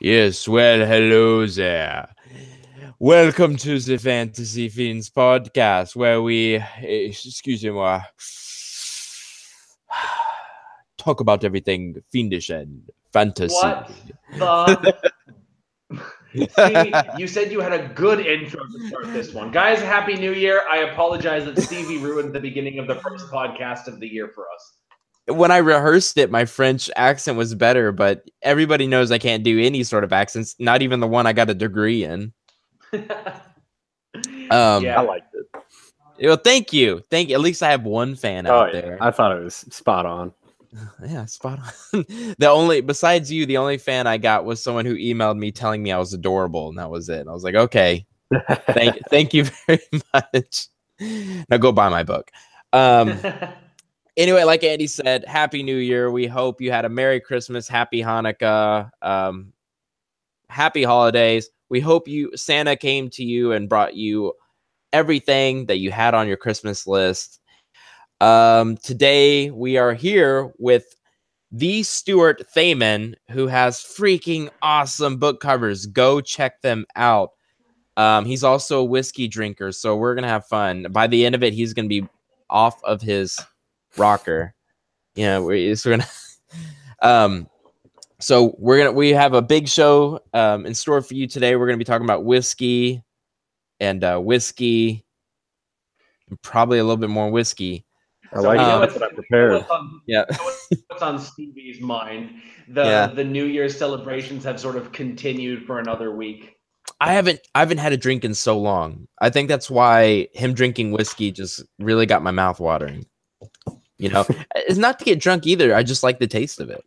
Yes, well, hello there. Welcome to the Fantasy Fiends podcast, where we, excusez-moi, talk about everything fiendish and fantasy. What the? Stevie, you said you had a good intro to start this one. Guys, Happy New Year. I apologize that Stevie ruined the beginning of the first podcast of the year for us. When I rehearsed it, my French accent was better, but everybody knows I can't do any sort of accents, not even the one I got a degree in. Yeah. I liked it. Well, thank you. Thank you. At least I have one fan out there. I thought it was spot on. Yeah, spot on. Besides you, the only fan I got was someone who emailed me telling me I was adorable, and that was it. And I was like, okay, thank you very much. Now go buy my book. Anyway, like Andy said, Happy New Year. We hope you had a Merry Christmas, Happy Hanukkah, Happy Holidays. We hope Santa came to you and brought you everything that you had on your Christmas list. Today we are here with the Stuart Thaman, who has freaking awesome book covers. Go check them out. He's also a whiskey drinker, so we're gonna have fun. By the end of it, he's gonna be off of his rocker. We're gonna so we have a big show in store for you today. We're gonna be talking about whiskey and probably a little bit more whiskey. I like what's prepared. What's on Stevie's mind? The New Year's celebrations have sort of continued for another week. I haven't had a drink in so long. I think that's why him drinking whiskey just really got my mouth watering. It's not to get drunk either. I just like the taste of it.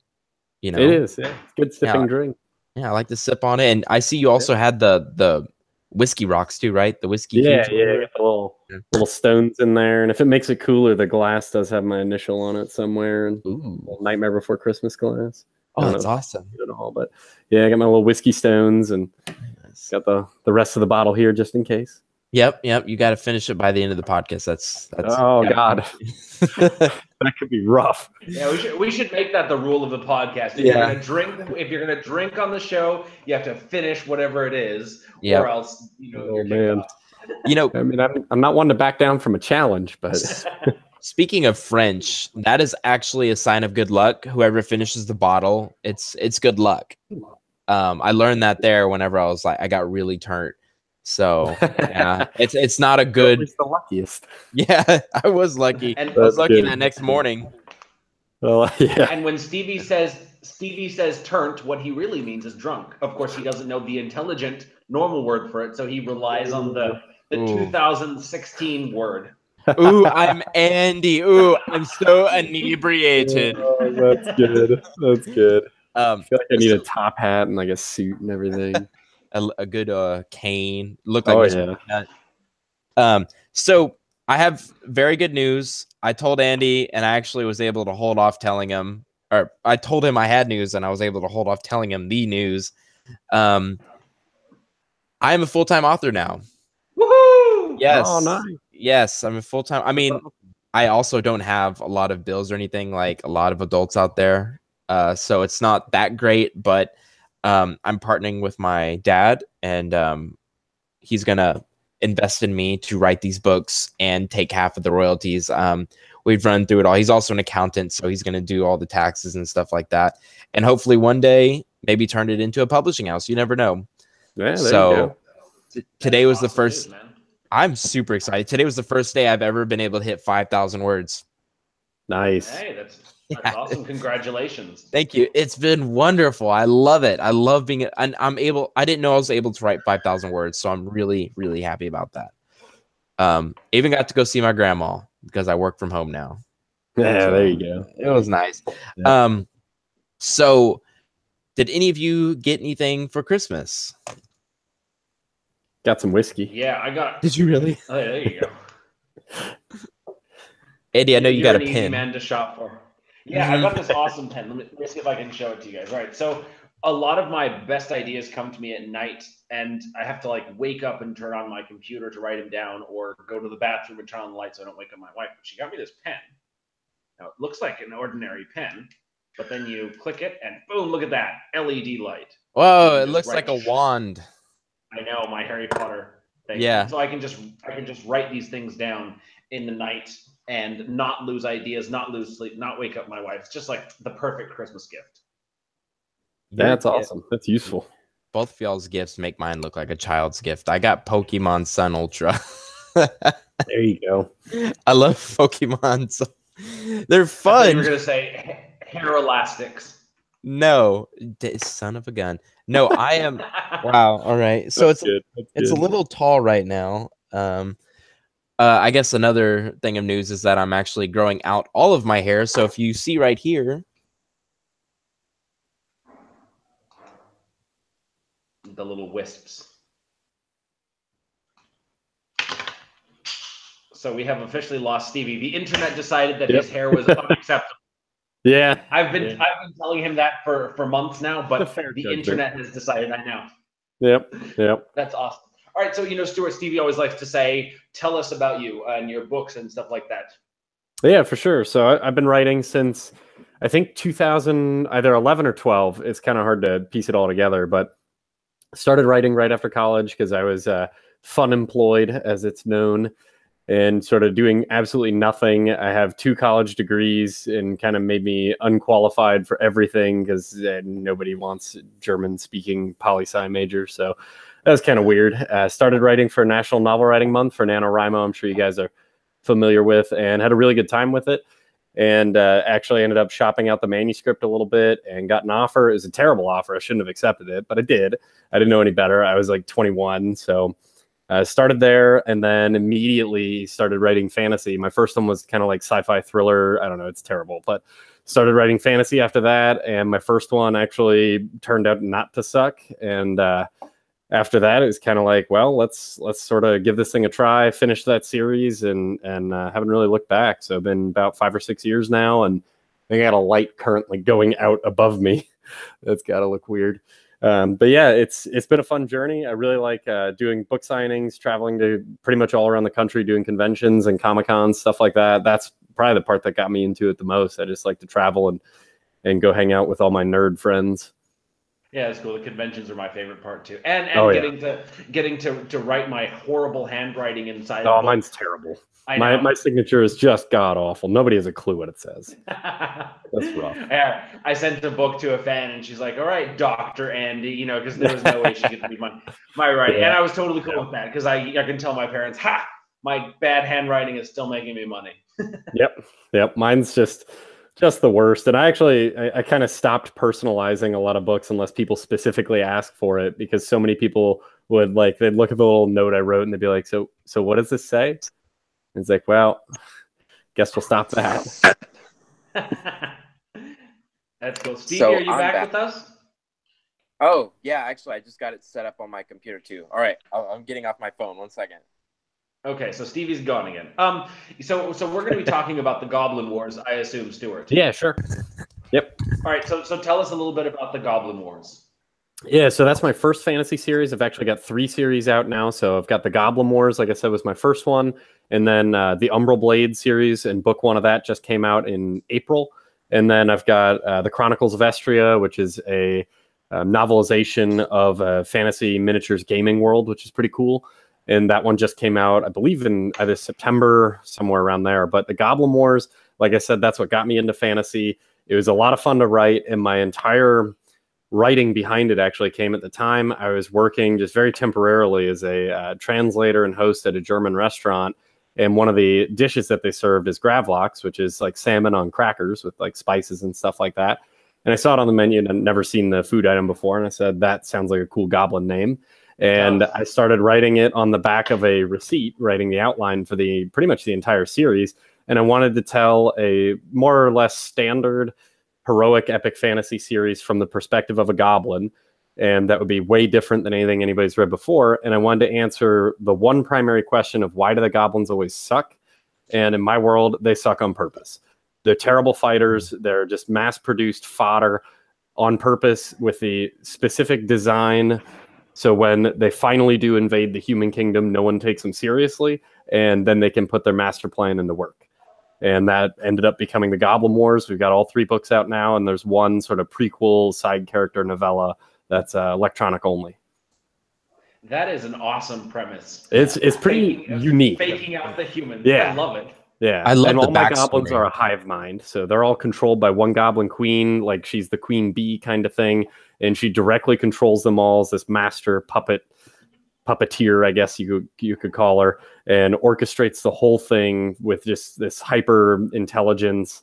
It is. Yeah. It's good sipping drink. Yeah, I like to sip on it. And I see you also had the whiskey rocks too, right? The whiskey cubes. Got the little stones in there. And if it makes it cooler, the glass does have my initial on it somewhere. And Nightmare Before Christmas glass. Oh, that's awesome. At all, but yeah, I got my little whiskey stones and got the rest of the bottle here just in case. Yep. You got to finish it by the end of the podcast. That's God. That could be rough. Yeah, we should make that the rule of the podcast. If you're gonna drink on the show, you have to finish whatever it is, or else you're man. Off. I mean, I'm not one to back down from a challenge, but speaking of French, that is actually a sign of good luck. Whoever finishes the bottle, it's good luck. I learned that there whenever I got really turned. So yeah, it's not a good. The luckiest. Yeah, I was lucky. And I was lucky that next morning. Well, yeah. And when Stevie says turnt, what he really means is drunk. Of course, he doesn't know the intelligent, normal word for it, so he relies on the 2016 word. Ooh, I'm Andy. Ooh, I'm so inebriated. Oh, that's good. That's good. I feel like I need a top hat and like a suit and everything. A good cane. Look like so I have very good news. I told Andy, and I actually was able to hold off telling him, or I told him I had news, and I was able to hold off telling him the news. I am a full-time author now. Woohoo! Yes. Oh, nice. Yes, I'm a full-time. I mean, I also don't have a lot of bills or anything like a lot of adults out there. So it's not that great, but I'm partnering with my dad, and he's gonna invest in me to write these books and take half of the royalties. We've run through it all. He's also an accountant, so he's gonna do all the taxes and stuff like that. And hopefully one day, maybe turn it into a publishing house. You never know. Yeah, so today was the first. I'm super excited. Today was the first day I've ever been able to hit 5,000 words. Nice. Hey, that's awesome. Congratulations. Thank you. It's been wonderful. I love it. I love being, and I didn't know I was able to write 5,000 words. So I'm really, really happy about that. Even got to go see my grandma because I work from home now. Yeah, so there you go. It was nice. Yeah. So did any of you get anything for Christmas? Got some whiskey. Yeah, I got. Did you really? Oh, yeah, there you go. Eddie, I know you got a You're an pen. easy man to shop for. Yeah, I got this awesome pen. Let me see if I can show it to you guys. All right, so a lot of my best ideas come to me at night, and I have to wake up and turn on my computer to write them down, or go to the bathroom and turn on the light so I don't wake up my wife. But she got me this pen. Now it looks like an ordinary pen, but then you click it, and boom! Look at that LED light. Whoa, it looks like a wand. I know, my Harry Potter thing. Yeah. So I can just write these things down in the night and not lose ideas, not lose sleep, not wake up my wife. It's just like the perfect Christmas gift. That's awesome. That's useful. Both of y'all's gifts make mine look like a child's gift. I got Pokemon Sun Ultra. There you go. I love Pokemon. So they're fun. You were gonna say hair elastics. No, son of a gun. No, I am. Wow. All right. So it's a little tall right now. I guess another thing of news is that I'm actually growing out all of my hair. So if you see right here, the little wisps. So we have officially lost Stevie. The internet decided that his hair was unacceptable. Yeah, I've been telling him that for months now, but the internet has decided. I know. Yep. That's awesome. All right, so Stuart, Stevie always likes to say, "Tell us about you and your books and stuff like that." Yeah, for sure. So I've been writing since I think 2000, either 11 or 12. It's kind of hard to piece it all together, but started writing right after college because I was fun employed, as it's known, and sort of doing absolutely nothing. I have 2 college degrees and kind of made me unqualified for everything because nobody wants German-speaking poli-sci majors. So that was kind of weird. Started writing for National Novel Writing Month for NaNoWriMo. I'm sure you guys are familiar with, and had a really good time with it. And actually ended up shopping out the manuscript a little bit and got an offer. It was a terrible offer. I shouldn't have accepted it, but I did. I didn't know any better. I was like 21, so started there, and then immediately started writing fantasy. My first one was kind of like sci-fi thriller. I don't know, it's terrible, but started writing fantasy after that, and my first one actually turned out not to suck. And after that, it was kind of like, well, let's sort of give this thing a try. Finish that series, and haven't really looked back. So I've been about 5 or 6 years now, and I got a light currently going out above me. That's got to look weird. But yeah, it's been a fun journey. I really like doing book signings, traveling to pretty much all around the country, doing conventions and Comic-Cons, stuff like that. That's probably the part that got me into it the most. I just like to travel and go hang out with all my nerd friends. Yeah, it's cool. The conventions are my favorite part too, and getting to write my horrible handwriting inside. Oh, mine's terrible. My signature is just god awful. Nobody has a clue what it says. That's rough. Yeah, I sent a book to a fan, and she's like, "All right, Dr. Andy," because there was no way she could read my writing, and I was totally cool with that because I can tell my parents, "Ha, my bad handwriting is still making me money." Yep. Mine's just the worst. And I kind of stopped personalizing a lot of books unless people specifically ask for it, because so many people would they'd look at the little note I wrote and they'd be like, so what does this say? And it's like, well, guess we'll stop that. That's cool. Stevie, are you back with us? Oh, yeah, actually, I just got it set up on my computer too. All right, I'm getting off my phone. 1 second. Okay, so Stevie's gone again. So we're going to be talking about the Goblin Wars, I assume, Stuart. Yeah, sure. Yep. All right, so tell us a little bit about the Goblin Wars. Yeah, so that's my first fantasy series. I've actually got 3 series out now. So I've got the Goblin Wars, like I said, was my first one. And then the Umbral Blade series, and book 1 of that just came out in April. And then I've got the Chronicles of Estria, which is a novelization of a fantasy miniatures gaming world, which is pretty cool. And that one just came out, I believe, in either September, somewhere around there. But the Goblin Wars, like I said, that's what got me into fantasy. It was a lot of fun to write, and my entire writing behind it actually came at the time I was working just very temporarily as a translator and host at a German restaurant. And one of the dishes that they served is gravlax, which is like salmon on crackers with like spices and stuff like that. And I saw it on the menu and I'd never seen the food item before. And I said, that sounds like a cool goblin name. And I started writing it on the back of a receipt, writing the outline for pretty much the entire series. And I wanted to tell a more or less standard heroic epic fantasy series from the perspective of a goblin. And that would be way different than anything anybody's read before. And I wanted to answer the one primary question of, why do the goblins always suck? And in my world, they suck on purpose. They're terrible fighters. They're just mass-produced fodder on purpose with the specific design. So when they finally do invade the human kingdom, no one takes them seriously. And then they can put their master plan into work. And that ended up becoming the Goblin Wars. We've got all 3 books out now, and there's one sort of prequel side character novella that's electronic only. That is an awesome premise. It's pretty unique. Faking out the humans. Yeah. I love it. Yeah, I love and the all my goblins backstory. are a hive mind, so they're all controlled by one goblin queen, like she's the queen bee kind of thing, and she directly controls them all as this master puppeteer, I guess you could call her, and orchestrates the whole thing with just this hyper intelligence.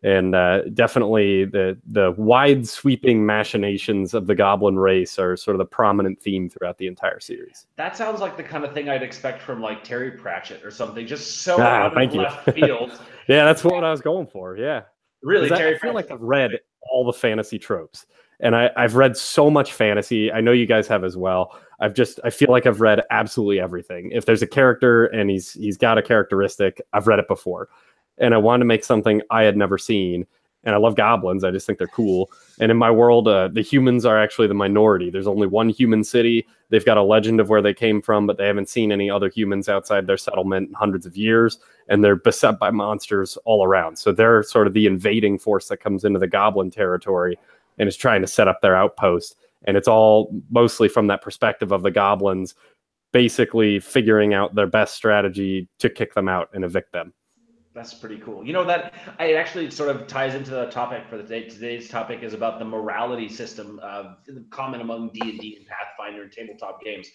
And definitely the wide sweeping machinations of the goblin race are sort of the prominent theme throughout the entire series. That sounds like the kind of thing I'd expect from like Terry Pratchett or something, just so out of left field. Yeah, that's what I was going for. Yeah, really, I feel like I've read all the fantasy tropes, and I've read so much fantasy. I know you guys have as well. I feel like I've read absolutely everything. If there's a character and he's got a characteristic, I've read it before. And I wanted to make something I had never seen. And I love goblins. I just think they're cool. And in my world, the humans are actually the minority. There's only one human city. They've got a legend of where they came from, but they haven't seen any other humans outside their settlement in hundreds of years. And they're beset by monsters all around. So they're sort of the invading force that comes into the goblin territory and is trying to set up their outpost. And it's all mostly from that perspective of the goblins basically figuring out their best strategy to kick them out and evict them. That's pretty cool. You know, that it actually sort of ties into the topic for the day. Today's topic is about the morality system common among D&D and Pathfinder and tabletop games.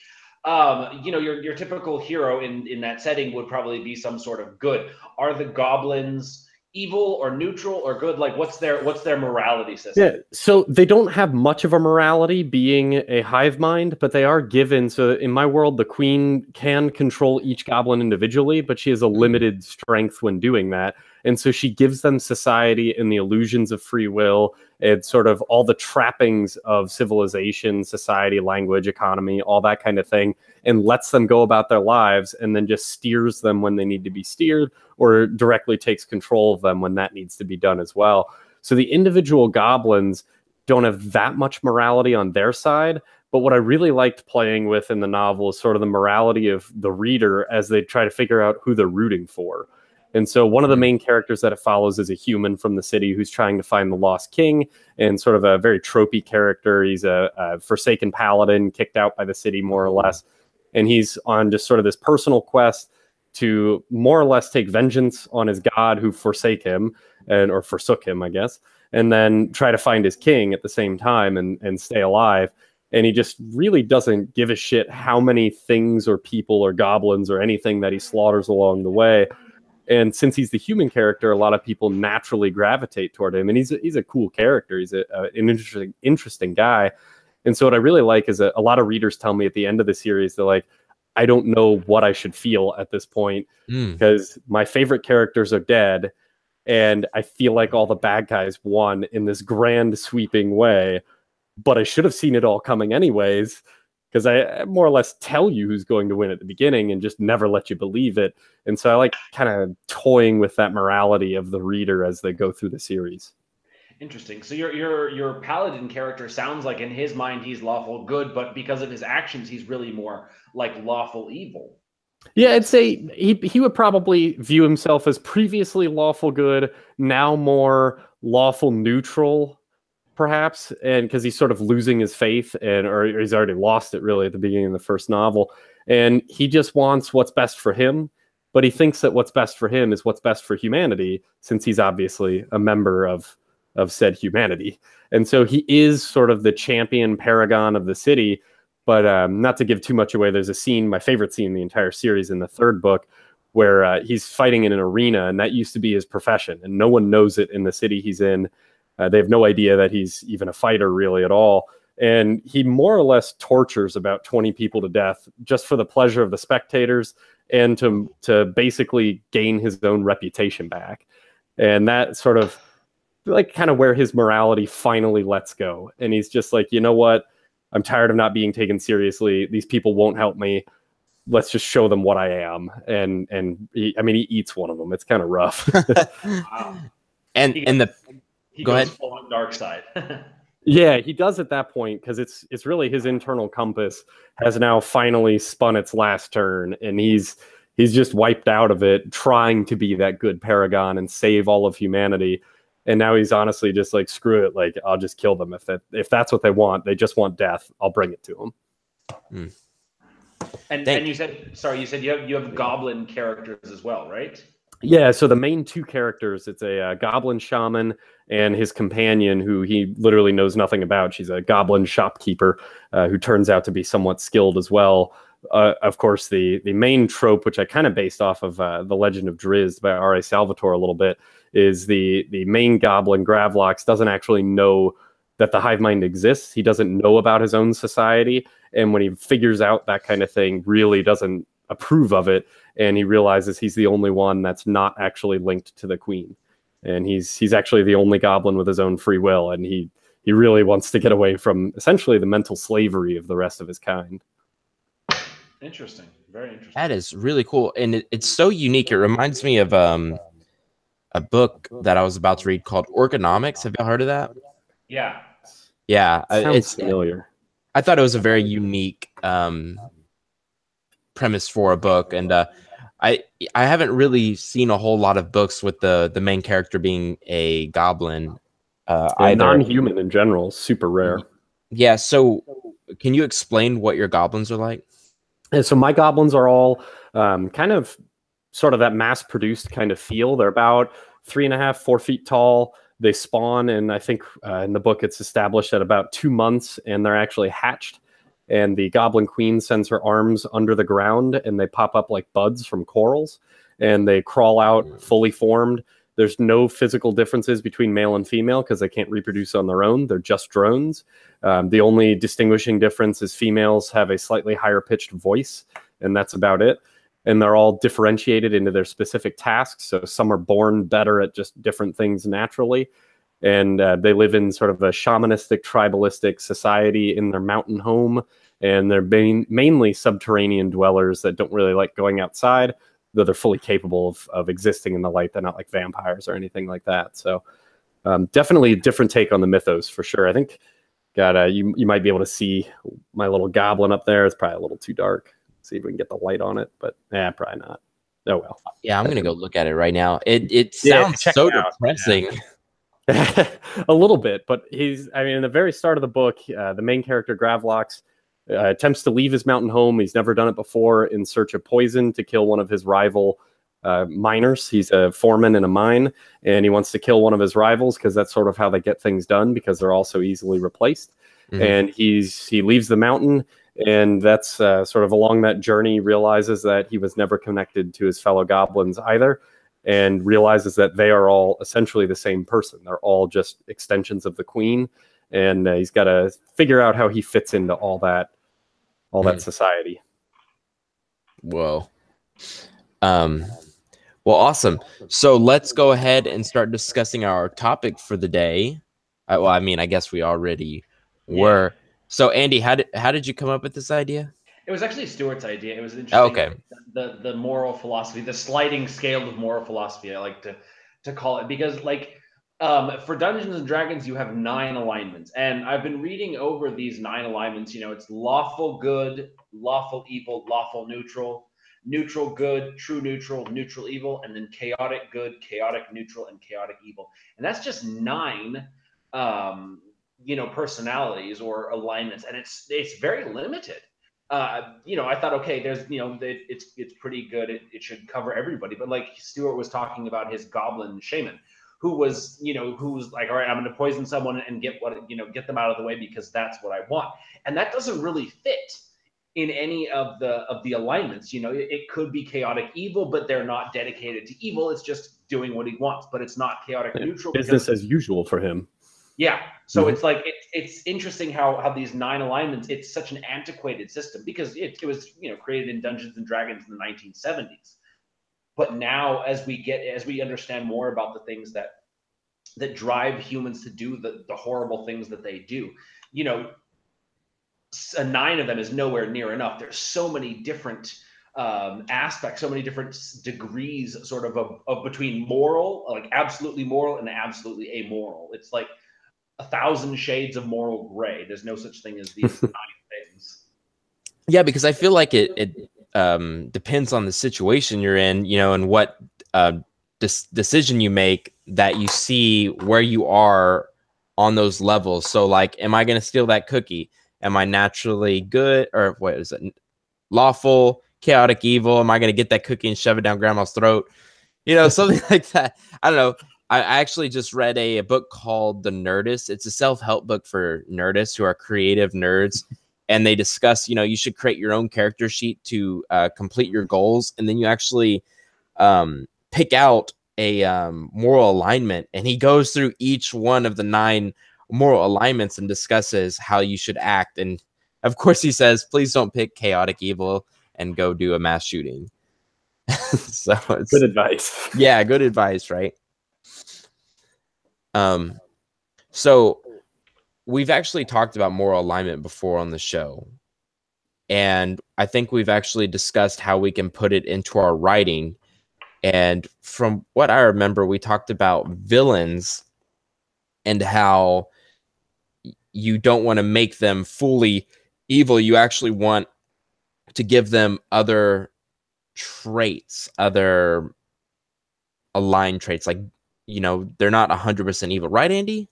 You know, your typical hero in that setting would probably be some sort of good. Are the goblins evil or neutral or good? Like, what's their morality system? Yeah, so they don't have much of a morality being a hive mind, but they are given. So in my world, the queen can control each goblin individually, but she has a limited strength when doing that. And so she gives them society and the illusions of free will and sort of all the trappings of civilization, society, language, economy, all that kind of thing, and lets them go about their lives and then just steers them when they need to be steered or directly takes control of them when that needs to be done as well. So the individual goblins don't have that much morality on their side. But what I really liked playing with in the novel is sort of the morality of the reader as they try to figure out who they're rooting for. And so one of the main characters that it follows is a human from the city who's trying to find the lost king, and sort of a very tropey character. He's a forsaken paladin kicked out by the city, more or less. And he's on just sort of this personal quest to more or less take vengeance on his god who forsook him, I guess, and then try to find his king at the same time and stay alive. And he just really doesn't give a shit how many things or people or goblins or anything that he slaughters along the way. And since he's the human character, a lot of people naturally gravitate toward him. And he's a cool character. He's an interesting guy. And so what I really like is a lot of readers tell me at the end of the series, they're like, I don't know what I should feel at this point because my favorite characters are dead. And I feel like all the bad guys won in this grand sweeping way. But I should have seen it all coming anyways, because I more or less tell you who's going to win at the beginning and just never let you believe it. And so I like kind of toying with that morality of the reader as they go through the series. Interesting. So your paladin character sounds like in his mind he's lawful good, but because of his actions he's really more like lawful evil. Yeah, I'd say he would probably view himself as previously lawful good, now more lawful neutral, perhaps, and because he's sort of losing his faith, or he's already lost it really at the beginning of the first novel, and he just wants what's best for him, but he thinks that what's best for him is what's best for humanity, since he's obviously a member of said humanity. And so he is sort of the champion paragon of the city. But not to give too much away, there's a scene, my favorite scene in the entire series in the third book, where he's fighting in an arena, and that used to be his profession, and no one knows it in the city he's in. They have no idea that he's even a fighter really at all. And he more or less tortures about 20 people to death just for the pleasure of the spectators and to basically gain his own reputation back. And that sort of like kind of where his morality finally lets go. And he's just like, you know what? I'm tired of not being taken seriously. These people won't help me. Let's just show them what I am. And he eats one of them. It's kind of rough. Wow. He Go goes ahead. full on dark side. Yeah, he does at that point because it's really his internal compass has now finally spun its last turn, and he's just wiped out of it, trying to be that good paragon and save all of humanity. And now he's honestly just like, screw it, like I'll just kill them if that's what they want. They just want death. I'll bring it to them. Mm. And you said, sorry, you said you have goblin characters as well, right? Yeah, so the main two characters, it's a goblin shaman and his companion, who he literally knows nothing about. She's a goblin shopkeeper who turns out to be somewhat skilled as well. Of course, the main trope, which I kind of based off of The Legend of Drizzt by R.A. Salvatore a little bit, is the main goblin, Gravlox, doesn't actually know that the hive mind exists. He doesn't know about his own society. And when he figures out that kind of thing, really doesn't approve of it. And he realizes he's the only one that's not actually linked to the queen. And he's actually the only goblin with his own free will. And he really wants to get away from essentially the mental slavery of the rest of his kind. Interesting. Very interesting. That is really cool. And it's so unique. It reminds me of a book that I was about to read called Organomics. Have y'all heard of that? Yeah. Yeah. Sounds familiar. I thought it was a very unique premise for a book. And I haven't really seen a whole lot of books with the main character being a goblin. Non-human in general, super rare. Yeah. So can you explain what your goblins are like? And so my goblins are all kind of sort of that mass-produced kind of feel. They're about 3.5, 4 feet tall. They spawn, and I think in the book it's established at about 2 months, and they're actually hatched. And the goblin queen sends her arms under the ground, and they pop up like buds from corals, and they crawl out fully formed. There's no physical differences between male and female because they can't reproduce on their own. They're just drones. The only distinguishing difference is females have a slightly higher pitched voice, and that's about it. And they're all differentiated into their specific tasks. So some are born better at just different things naturally. And they live in sort of a shamanistic, tribalistic society in their mountain home. And they're mainly subterranean dwellers that don't really like going outside, though they're fully capable of existing in the light. They're not like vampires or anything like that. So definitely a different take on the mythos for sure. I think, you might be able to see my little goblin up there. It's probably a little too dark. See if we can get the light on it, but probably not. Oh well. Yeah, I'm gonna go look at it right now. It sounds so depressing. Yeah. A little bit, but in the very start of the book, the main character Gravlox attempts to leave his mountain home. He's never done it before, in search of poison to kill one of his rival miners. He's a foreman in a mine, and he wants to kill one of his rivals because that's sort of how they get things done, because they're all so easily replaced. Mm-hmm. And he leaves the mountain. And that's sort of along that journey, realizes that he was never connected to his fellow goblins either, and realizes that they are all essentially the same person. They're all just extensions of the queen, and he's got to figure out how he fits into all that society. Whoa. Well, awesome. So let's go ahead and start discussing our topic for the day. I guess we already were. So, Andy, how did you come up with this idea? It was actually Stuart's idea. It was interesting. Okay. The moral philosophy, the sliding scale of moral philosophy, I like to call it, because for Dungeons and Dragons, you have 9 alignments, and I've been reading over these 9 alignments. It's lawful good, lawful evil, lawful neutral, neutral good, true neutral, neutral evil, and then chaotic good, chaotic neutral, and chaotic evil. And that's just 9 personalities or alignments, and it's very limited. I thought, okay, there's it's pretty good, it should cover everybody. But like Stuart was talking about his goblin shaman, who was who's like, all right, I'm going to poison someone and get them out of the way because that's what I want. And that doesn't really fit in any of the alignments. It could be chaotic evil, but they're not dedicated to evil. It's just doing what he wants, but it's not chaotic neutral. Business as usual for him. Yeah. So it's like, it's interesting how these 9 alignments, it's such an antiquated system, because it was, created in Dungeons and Dragons in the 1970s. But now, as we understand more about the things that drive humans to do the horrible things that they do, a 9 of them is nowhere near enough. There's so many different aspects, so many different degrees sort of between moral, like absolutely moral, and absolutely amoral. It's like 1,000 shades of moral gray. There's no such thing as these 9 things. Yeah, because I feel like it depends on the situation you're in, and what decision you make that you see where you are on those levels. So like, am I going to steal that cookie? Am I naturally good, or what is it? Lawful, chaotic, evil? Am I going to get that cookie and shove it down grandma's throat? You know, something like that. I don't know. I actually just read a book called The Nerdist. It's a self-help book for nerdists who are creative nerds. And they discuss, you know, you should create your own character sheet to complete your goals. And then you actually pick out a moral alignment. And he goes through each one of the 9 moral alignments and discusses how you should act. And of course he says, please don't pick chaotic evil and go do a mass shooting. So it's good advice. Yeah, good advice, right? So we've actually talked about moral alignment before on the show. And I think we've actually discussed how we can put it into our writing. And from what I remember, we talked about villains and how you don't want to make them fully evil. You actually want to give them other traits, other aligned traits. Like, you know, they're not 100% evil. Right, Andy?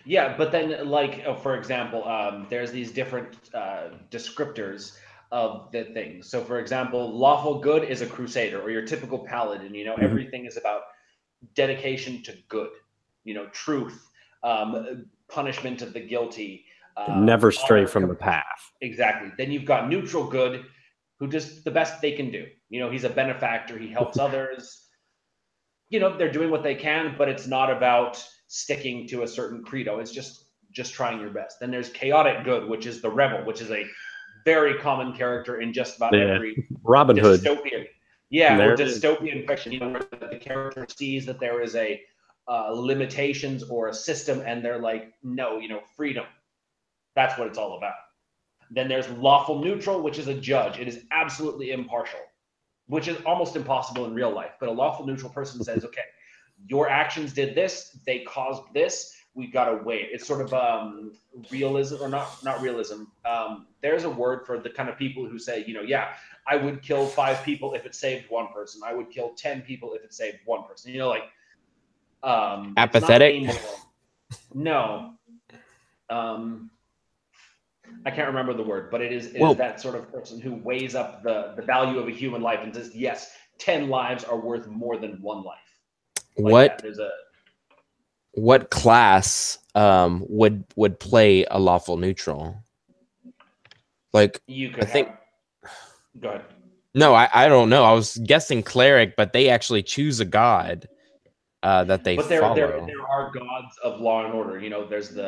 Yeah, but then, like, for example, there's these different descriptors of the things. So, for example, lawful good is a crusader or your typical paladin. You know, everything is about dedication to good, you know, truth, punishment of the guilty. Never stray from the path. Exactly. Then you've got neutral good, who does the best they can do. You know, he's a benefactor. He helps others. You know, they're doing what they can, but it's not about sticking to a certain credo. It's just trying your best. Then there's chaotic good, which is the rebel, which is a very common character in just about every Robin Hood dystopian. Yeah, or dystopian fiction. You know, where the character sees that there is a limitations or a system, and they're like, no, you know, freedom. That's what it's all about. Then there's lawful neutral, which is a judge. It is absolutely impartial, which is almost impossible in real life. But a lawful neutral person says, okay, your actions did this, they caused this, we've got to weigh it. It's sort of realism, or not realism. There's a word for the kind of people who say, you know, yeah, I would kill 5 people if it saved 1 person. I would kill 10 people if it saved 1 person. You know, like apathetic. No. I can't remember the word, but it is that sort of person who weighs up the value of a human life and says, yes, 10 lives are worth more than 1 life. Like what class would play a lawful neutral? Like, you could go ahead. No, I don't know. I was guessing cleric, but they actually choose a god that they follow. There are gods of law and order. You know, there's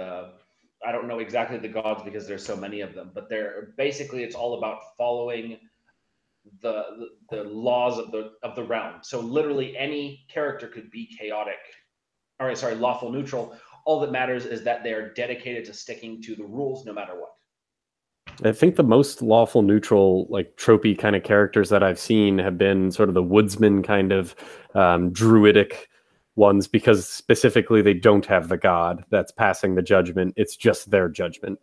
I don't know exactly the gods because there's so many of them, but they're basically, it's all about following the laws of the realm. So literally any character could be lawful neutral. All that matters is that they are dedicated to sticking to the rules no matter what. I think the most lawful neutral, like tropey kind of characters that I've seen have been sort of the woodsman kind of druidic ones, because specifically they don't have the god that's passing the judgment. It's just their judgment.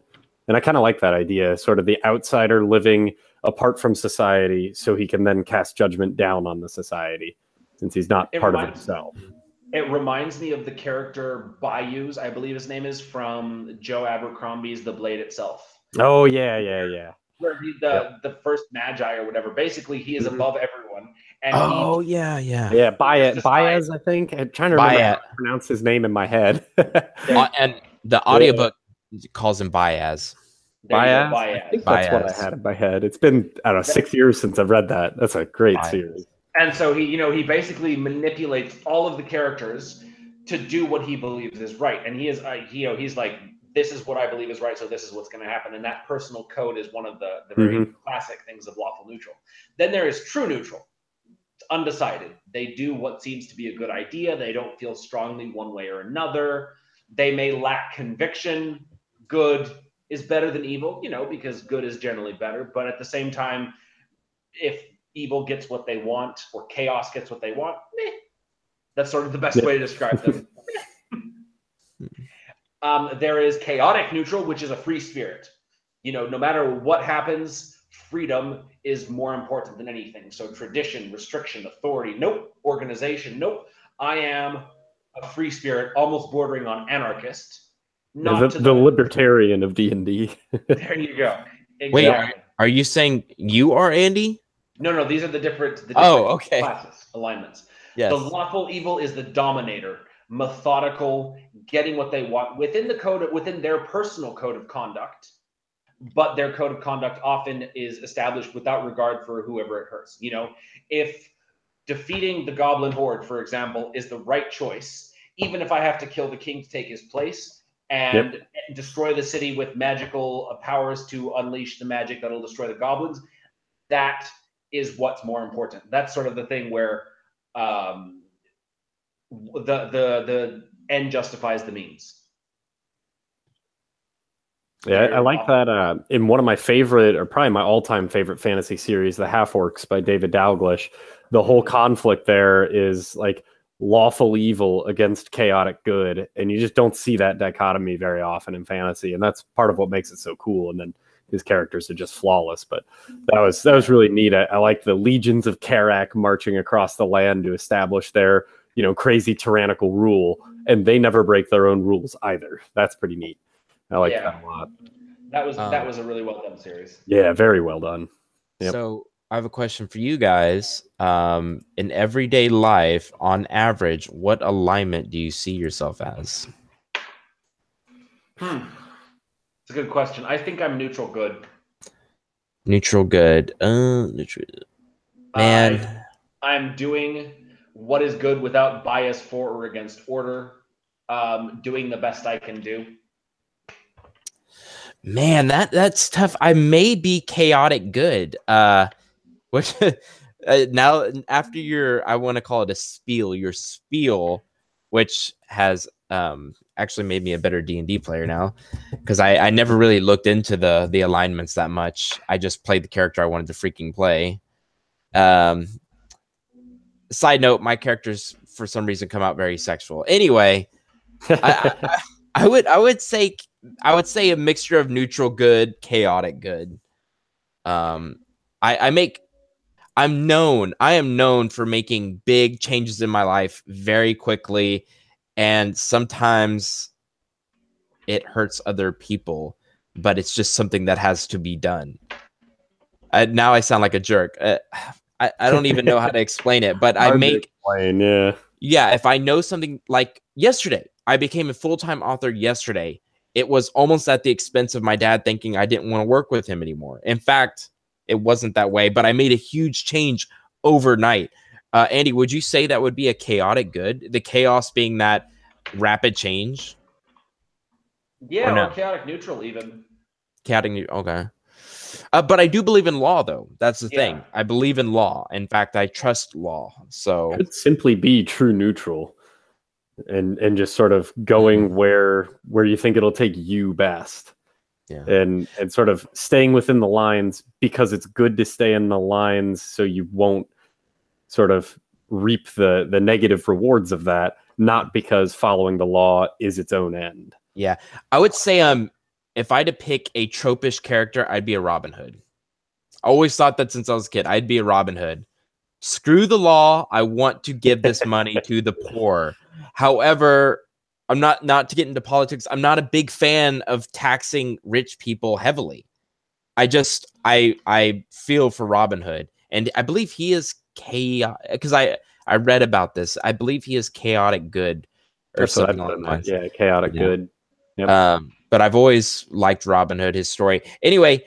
And I kind of like that idea, sort of the outsider living apart from society so he can then cast judgment down on the society since he's not part of himself. It reminds me of the character Bayous, I believe his name is, from Joe Abercrombie's The Blade Itself. Oh, yeah. Where he's the first magi or whatever. Basically, he is above everyone. And Yeah, Baez, I think. I'm trying to remember how to pronounce his name in my head. And the audiobook calls him Baez. Baez? I think that's what I had in my head. It's been, I don't know, 6 years since I've read that. That's a great series. And so he basically manipulates all of the characters to do what he believes is right. And he is, he's like, this is what I believe is right, so this is what's going to happen. And that personal code is one of the very classic things of lawful neutral. Then there is true neutral. It's undecided. They do what seems to be a good idea. They don't feel strongly one way or another. They may lack conviction. Good is better than evil, because good is generally better. But at the same time, if evil gets what they want or chaos gets what they want, that's sort of the best way to describe them. There is chaotic neutral, which is a free spirit. No matter what happens, freedom is more important than anything. So tradition, restriction, authority, nope. Organization, nope. I am a free spirit, almost bordering on anarchist. Not the libertarian of D&D. There you go. Exactly. Wait, are you saying you are Andy? No, these are the different okay. classes, alignments. Yes. The lawful evil is the dominator, methodical, getting what they want within their personal code of conduct. But their code of conduct often is established without regard for whoever it hurts. You know, if defeating the goblin horde, for example, is the right choice, even if I have to kill the king to take his place and destroy the city with magical powers to unleash the magic that'll destroy the goblins, that is what's more important. That's sort of the thing where the end justifies the means. Yeah, I like that. In one of my favorite, or probably my all-time favorite fantasy series, The Half-Orcs by David Dalglish, the whole conflict there is like lawful evil against chaotic good, and you just don't see that dichotomy very often in fantasy, and that's part of what makes it so cool. And then his characters are just flawless, but that was really neat. I like the legions of Karak marching across the land to establish their crazy tyrannical rule, and they never break their own rules either. That's pretty neat. I like that a lot. That was a really well done series. Yeah, very well done. Yep. So I have a question for you guys. In everyday life, on average, what alignment do you see yourself as? It's a good question. I think I'm neutral good. Neutral good. Neutral. Man, I'm doing what is good without bias for or against order. Doing the best I can do. Man, that's tough. I may be chaotic good. Which now after I want to call it a spiel, your spiel, which has actually made me a better D&D player now, because I never really looked into the alignments that much. I just played the character I wanted to freaking play. Side note, my characters for some reason come out very sexual. Anyway, I would say a mixture of neutral good, chaotic good. I am known for making big changes in my life very quickly, and sometimes it hurts other people, but it's just something that has to be done. Now I sound like a jerk. I don't even know how to explain it, but if I know something, like yesterday, I became a full-time author yesterday. It was almost at the expense of my dad thinking I didn't want to work with him anymore. In fact, it wasn't that way, but I made a huge change overnight. Andy, would you say that would be a chaotic good? The chaos being that rapid change? Yeah, or chaotic neutral even. Chaotic neutral, okay. But I do believe in law, though. That's the thing. I believe in law. In fact, I trust law. So it could simply be true neutral, and just sort of going where you think it'll take you best. Yeah. And sort of staying within the lines because it's good to stay in the lines, so you won't sort of reap the negative rewards of that, not because following the law is its own end. Yeah. I would say if I had to pick a tropish character, I'd be a Robin Hood. I always thought that since I was a kid, I'd be a Robin Hood. Screw the law. I want to give this money to the poor. However, I'm not to get into politics. I'm not a big fan of taxing rich people heavily. I feel for Robin Hood, and I believe he is chaotic, because I read about this. I believe he is chaotic good or something like that. Yeah, chaotic good. Yep. But I've always liked Robin Hood, his story. Anyway,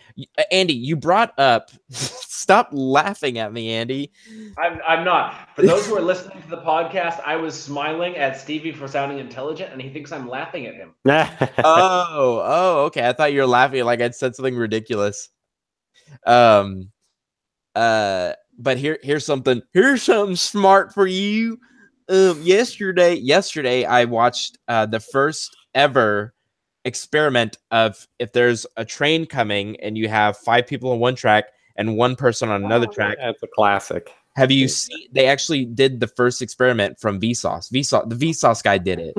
Andy, you brought up. Stop laughing at me, Andy. I'm not. For those who are listening to the podcast, I was smiling at Stevie for sounding intelligent, and he thinks I'm laughing at him. Oh, okay. I thought you were laughing like I'd said something ridiculous. But here's something. Here's something smart for you. Yesterday, I watched the first ever experiment of if there's a train coming and you have 5 people on one track and 1 person on another track. That's a classic. Have you seen? They actually did the first experiment from Vsauce. The Vsauce guy did it.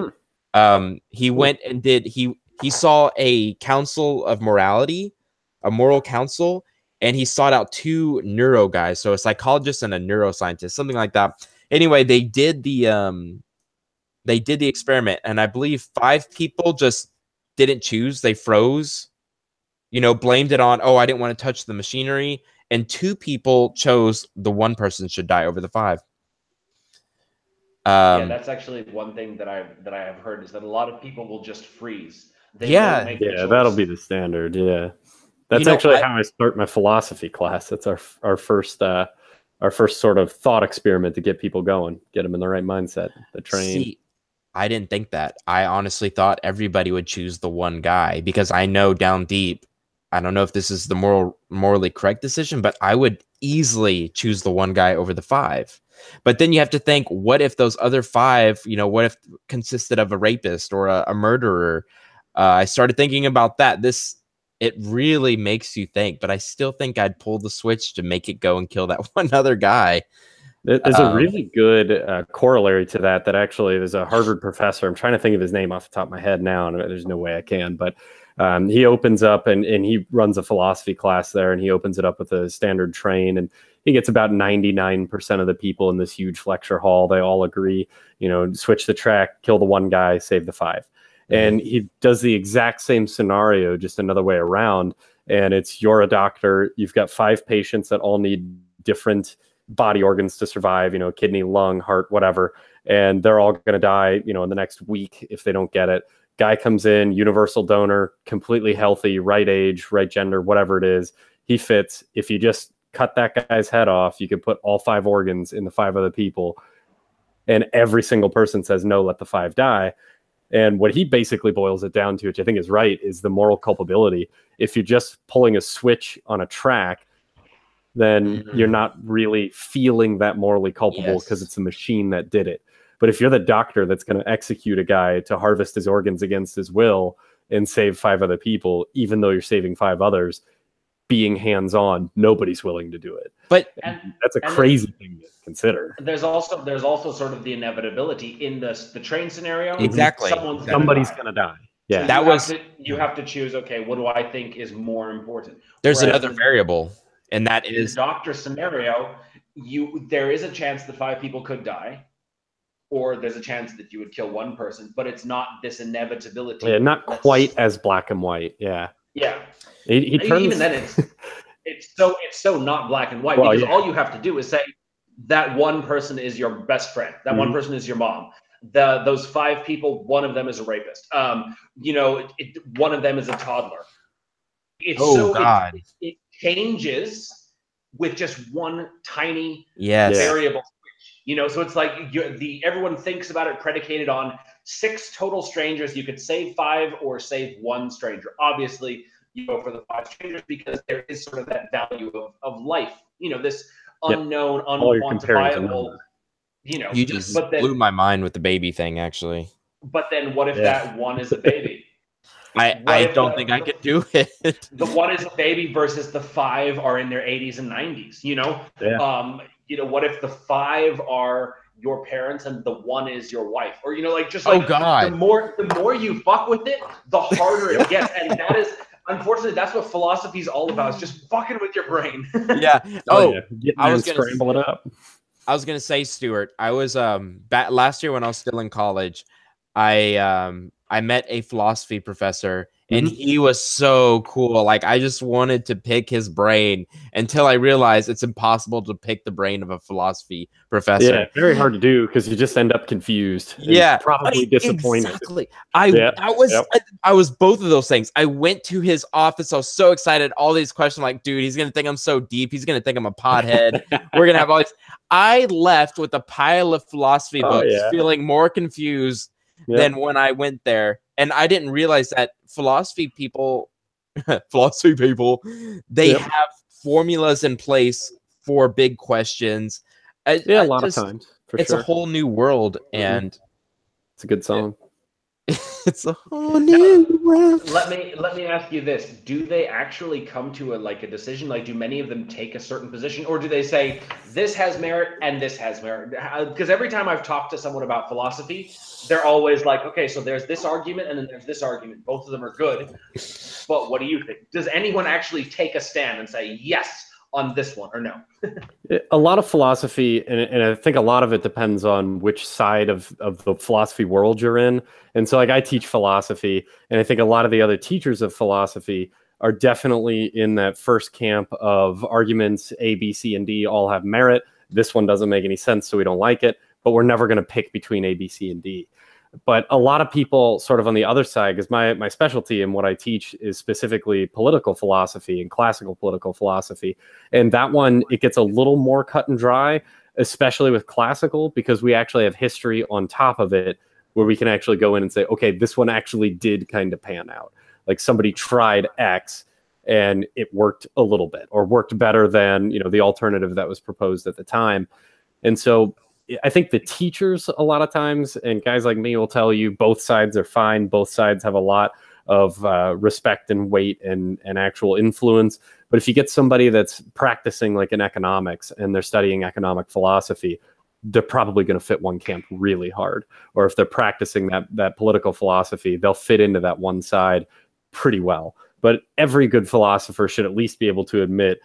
He went and he saw a council of morality, a moral council, and he sought out 2 neuro guys, so a psychologist and a neuroscientist, something like that. Anyway, they did the experiment, and I believe 5 people just didn't choose. They froze, blamed it on, oh, I didn't want to touch the machinery. And 2 people chose the one person should die over the 5. Yeah, that's actually one thing that I have heard is that a lot of people will just freeze. They won't make the choice. That'll be the standard. Yeah, that's actually how I start my philosophy class. That's our first sort of thought experiment to get people going, get them in the right mindset. The train. See, I didn't think that. I honestly thought everybody would choose the one guy because I know down deep, I don't know if this is the morally correct decision, but I would easily choose the one guy over the 5. But then you have to think, what if those other 5, what if consisted of a rapist or a murderer? I started thinking about that. It really makes you think, but I still think I'd pull the switch to make it go and kill that one other guy. There's a really good corollary to that actually there's a Harvard professor. I'm trying to think of his name off the top of my head now, and there's no way I can, but he opens up and he runs a philosophy class there, and he opens it up with a standard train, and he gets about 99% of the people in this huge lecture hall. They all agree, switch the track, kill the one guy, save the 5. And he does the exact same scenario, just another way around. And it's, you're a doctor, you've got 5 patients that all need different body organs to survive, kidney, lung, heart, whatever. And they're all going to die, in the next week if they don't get it. Guy comes in, universal donor, completely healthy, right age, right gender, whatever it is. He fits. If you just cut that guy's head off, you can put all 5 organs in the 5 other people. And every single person says, no, let the 5 die. And what he basically boils it down to, which I think is right, is the moral culpability. If you're just pulling a switch on a track, then you're not really feeling that morally culpable because it's a machine that did it. But if you're the doctor that's going to execute a guy to harvest his organs against his will and save 5 other people, even though you're saving 5 others, being hands-on, nobody's willing to do it. But that's a crazy thing to consider. There's also sort of the inevitability in the train scenario. Exactly. Somebody's going to die. Yeah, so you have to choose. Okay, what do I think is more important? There's another variable, and that is the doctor scenario. There is a chance that 5 people could die, or there's a chance that you would kill one person, but it's not this inevitability. Yeah, not quite as black and white. Yeah. Yeah. He turns... Even then, it's so not black and white, because all you have to do is say that one person is your best friend, that one person is your mom. Those 5 people, one of them is a rapist. One of them is a toddler. It changes with just one tiny variable. So it's like everyone thinks about it predicated on 6 total strangers. You could save 5 or save 1 stranger. Obviously, you go for the 5 strangers because there is sort of that value of life. This unknown, unquantifiable. You just blew my mind with the baby thing, actually. But then, what if that one is a baby? I don't think I could do it. The one is a baby versus the 5 are in their 80s and 90s. What if the 5 are your parents and the 1 is your wife, or God, the more you fuck with it, the harder it gets. And that is, unfortunately, that's what philosophy is all about, is just fucking with your brain. I was gonna scramble it up. I was gonna say, Stuart, I was last year when I was still in college, I met a philosophy professor, and he was so cool. Like, I just wanted to pick his brain until I realized it's impossible to pick the brain of a philosophy professor. Yeah, very hard to do because you just end up confused. Probably disappointed. Exactly. I was both of those things. I went to his office. I was so excited. All these questions, like, dude, he's gonna think I'm so deep. He's gonna think I'm a pothead. We're gonna have all these. I left with a pile of philosophy books, feeling more confused than when I went there. And I didn't realize that philosophy people, they have formulas in place for big questions. A lot of times. It's a whole new world, and it's a good song. It's a whole new world. Let me ask you this: do they actually come to a decision? Like, do many of them take a certain position, or do they say this has merit and this has merit? Because every time I've talked to someone about philosophy, they're always like, okay, so there's this argument and then there's this argument. Both of them are good, but what do you think? Does anyone actually take a stand and say, yes, on this one, or no? A lot of philosophy, and I think a lot of it depends on which side of the philosophy world you're in. And so, like, I teach philosophy, and I think a lot of the other teachers of philosophy are definitely in that first camp of arguments A, B, C, and D all have merit. This one doesn't make any sense, so we don't like it, but we're never going to pick between A, B, C, and D. But a lot of people sort of on the other side, because my specialty and what I teach is specifically political philosophy and classical political philosophy. And that one, it gets a little more cut and dry, especially with classical, because we actually have history on top of it where we can actually go in and say, okay, this one actually did kind of pan out. Like somebody tried X and it worked a little bit, or worked better than, you know, the alternative that was proposed at the time. And so I think the teachers a lot of times, and guys like me will tell you, both sides are fine. Both sides have a lot of respect and weight and actual influence. But if you get somebody that's practicing like in economics and they're studying economic philosophy, they're probably going to fit one camp really hard. Or if they're practicing that political philosophy, they'll fit into that one side pretty well. But every good philosopher should at least be able to admit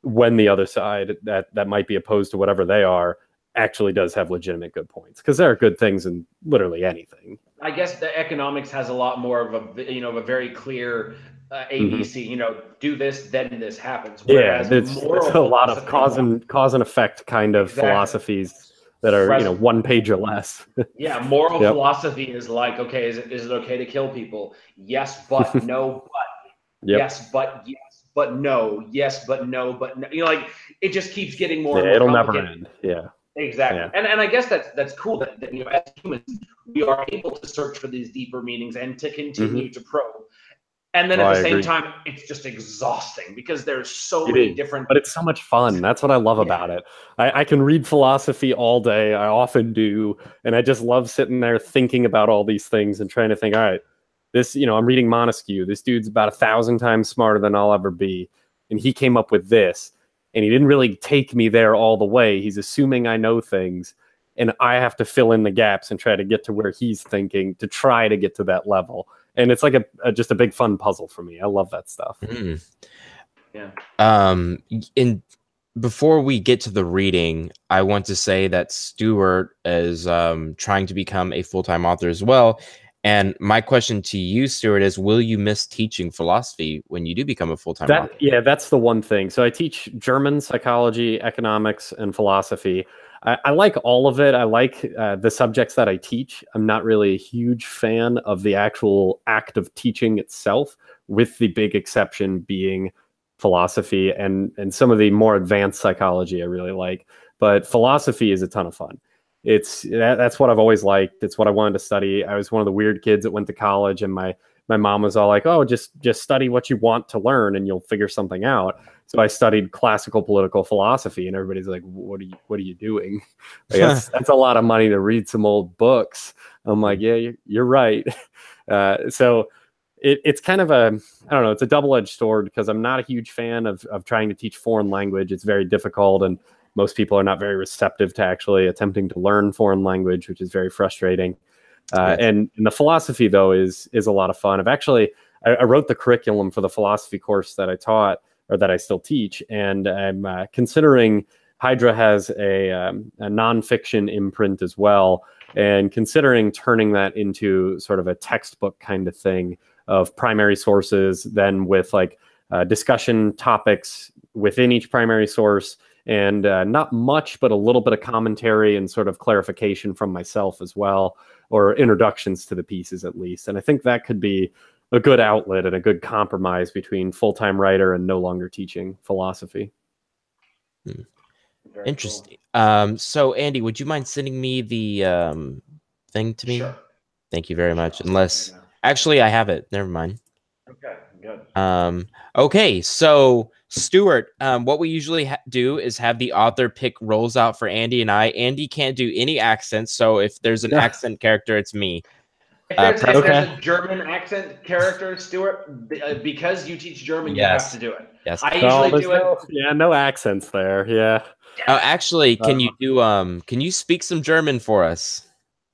when the other side that might be opposed to whatever they are actually does have legitimate good points, because there are good things in literally anything. I guess the economics has a lot more of a, you know, a very clear ABC, you know, do this, then this happens. Whereas it's a lot of cause and effect kind of philosophies that are, you know, one page or less. Yeah, moral philosophy is like, okay, is it okay to kill people? Yes, but no, but yes, but no, yes, but no, but no. You know, like it just keeps getting more and more it'll complicated. never end. Yeah. Exactly. Yeah. And I guess that's cool that, you know, as humans, we are able to search for these deeper meanings and to continue to probe. And then at the same time, it's just exhausting because there's so many different... But it's so much fun. That's what I love about it. I can read philosophy all day. I often do. And I just love sitting there thinking about all these things and trying to think, all right, this, you know, I'm reading Montesquieu. This dude's about 1,000 times smarter than I'll ever be. And he came up with this. And he didn't really take me there all the way. He's assuming I know things. And I have to fill in the gaps and try to get to where he's thinking to try to get to that level. And it's like just a big fun puzzle for me. I love that stuff. Yeah. Before we get to the reading, I want to say that Stuart is trying to become a full-time author as well. And my question to you, Stuart, is will you miss teaching philosophy when you do become a full-time author? Yeah, that's the one thing. So I teach German, psychology, economics, and philosophy. I like all of it. I like the subjects that I teach. I'm not really a huge fan of the actual act of teaching itself, with the big exception being philosophy and some of the more advanced psychology I really like. But philosophy is a ton of fun. That's what I've always liked. It's what I wanted to study. I was one of the weird kids that went to college, and my mom was all like, "Oh, just study what you want to learn, and you'll figure something out." So I studied classical political philosophy, and everybody's like, "What are you doing?" Like, that's a lot of money to read some old books. I'm like, "Yeah, you're right." So it's kind of I don't know. It's a double-edged sword because I'm not a huge fan of trying to teach foreign language. It's very difficult, and most people are not very receptive to actually attempting to learn foreign language, which is very frustrating. And the philosophy, though, is a lot of fun. I wrote the curriculum for the philosophy course that I taught, or that I still teach, and I'm considering Hydra has a nonfiction imprint as well, and considering turning that into sort of a textbook kind of thing of primary sources, then with like discussion topics within each primary source, and not much, but a little bit of commentary and sort of clarification from myself as well, or introductions to the pieces at least. And I think that could be a good outlet and a good compromise between full-time writer and no longer teaching philosophy. Interesting. Cool. So Andy, would you mind sending me the thing to me? Sure. Thank you very much. Unless actually I have it. Never mind. Okay, good. Okay, so Stuart, what we usually do is have the author pick roles out for Andy and I. Andy can't do any accents, so if there's an accent character, it's me. If there's a German accent character, Stuart, because you teach German, you have to do it. Yes, I usually do it. Yeah, no accents there. Yeah. Actually, can you do? Can you speak some German for us?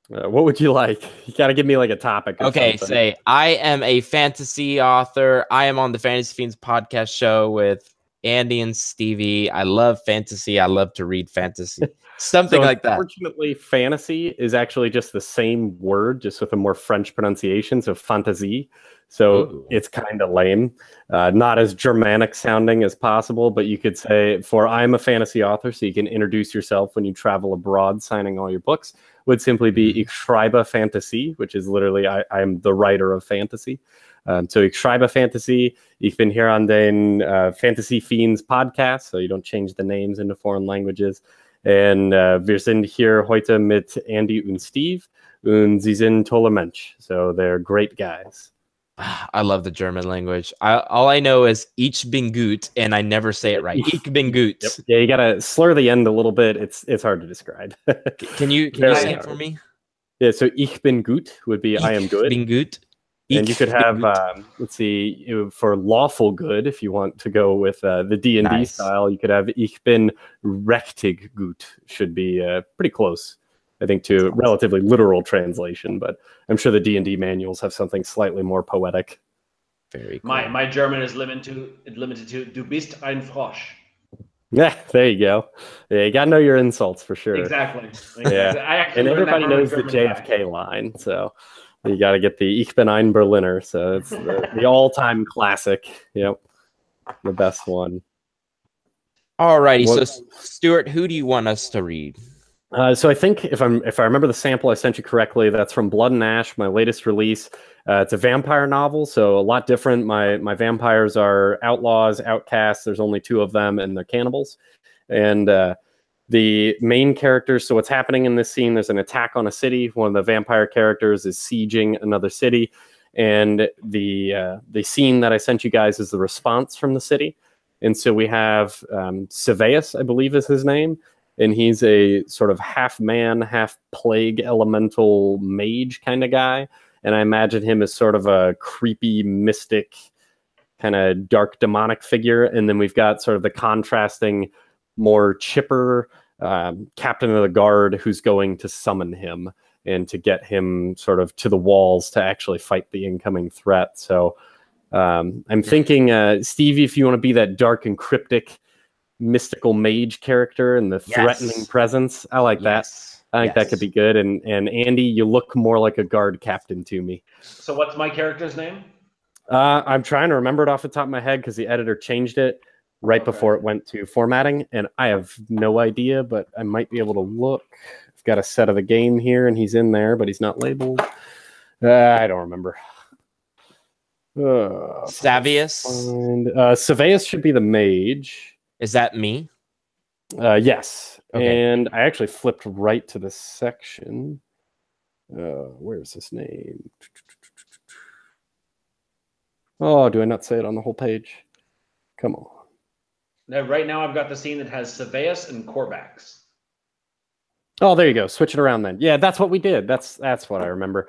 What would you like? You got to give me like a topic. Okay, say I am a fantasy author. I am on the Fantasy Fiends podcast show with Andy and Stevie. I love fantasy. I love to read fantasy. Something So like that. Unfortunately, fantasy is actually just the same word, just with a more French pronunciation. So fantasy. So Ooh. it's kind of lame. Not as Germanic sounding as possible, but you could say, for I'm a fantasy author, so you can introduce yourself when you travel abroad signing all your books, would simply be Ich schreibe Fantasy, which is literally I'm the writer of fantasy. So ich schreibe Fantasy. Ich bin hier an den Fantasy Fiends podcast, so you don't change the names into foreign languages. Und wir sind hier heute mit Andy und Steve, und sie sind toller Mensch. So they're great guys. I love the German language. All I know is Ich bin gut, and I never say it right. Ich bin gut. Yep. Yeah, you gotta slur the end a little bit. It's hard to describe. Can you say it for me? Yeah, so Ich bin gut would be I am good. Ich bin gut. And you could have, let's see, for lawful good, if you want to go with the D&D style, you could have Ich bin richtig gut, should be pretty close, I think, to relatively literal translation, but I'm sure the D&D manuals have something slightly more poetic. Very cool. My German is limited to Du bist ein Frosch. Yeah, there you go. Yeah, you gotta know your insults for sure. Exactly. Yeah, I actually and everybody knows the JFK line, so you got to get the Ich bin ein Berliner. So it's the all-time classic. Yep, the best one. Alrighty, so Stuart, who do you want us to read? So I think if I remember the sample I sent you correctly, that's from Blood and Ash, my latest release. It's a vampire novel, so a lot different. My vampires are outlaws, outcasts. There's only 2 of them, and they're cannibals. And the main characters, so what's happening in this scene, there's an attack on a city. One of the vampire characters is sieging another city. And the scene that I sent you guys is the response from the city. And so we have Seveus, I believe is his name. And he's a sort of half man, half plague elemental mage kind of guy. And I imagine him as sort of a creepy, mystic, kind of dark demonic figure. And then we've got sort of the contrasting, more chipper captain of the guard who's going to summon him and to get him sort of to the walls to actually fight the incoming threat. So I'm thinking, Stevie, if you want to be that dark and cryptic mystical mage character and the threatening presence, I like that. I think that could be good. And Andy, you look more like a guard captain to me. So what's my character's name? I'm trying to remember it off the top of my head because the editor changed it right before it went to formatting, and I have no idea, but I might be able to look. I've got a set of the game here, and he's in there, but he's not labeled. I don't remember. Savius? Seveus should be the mage. Is that me? Yes. Okay. And I actually flipped right to the section. Where's his name? Oh, do I not say it on the whole page? Come on. Now, right now, I've got the scene that has Seveus and Corvax. Oh, there you go. Switch it around then. Yeah, that's what we did. That's what I remember.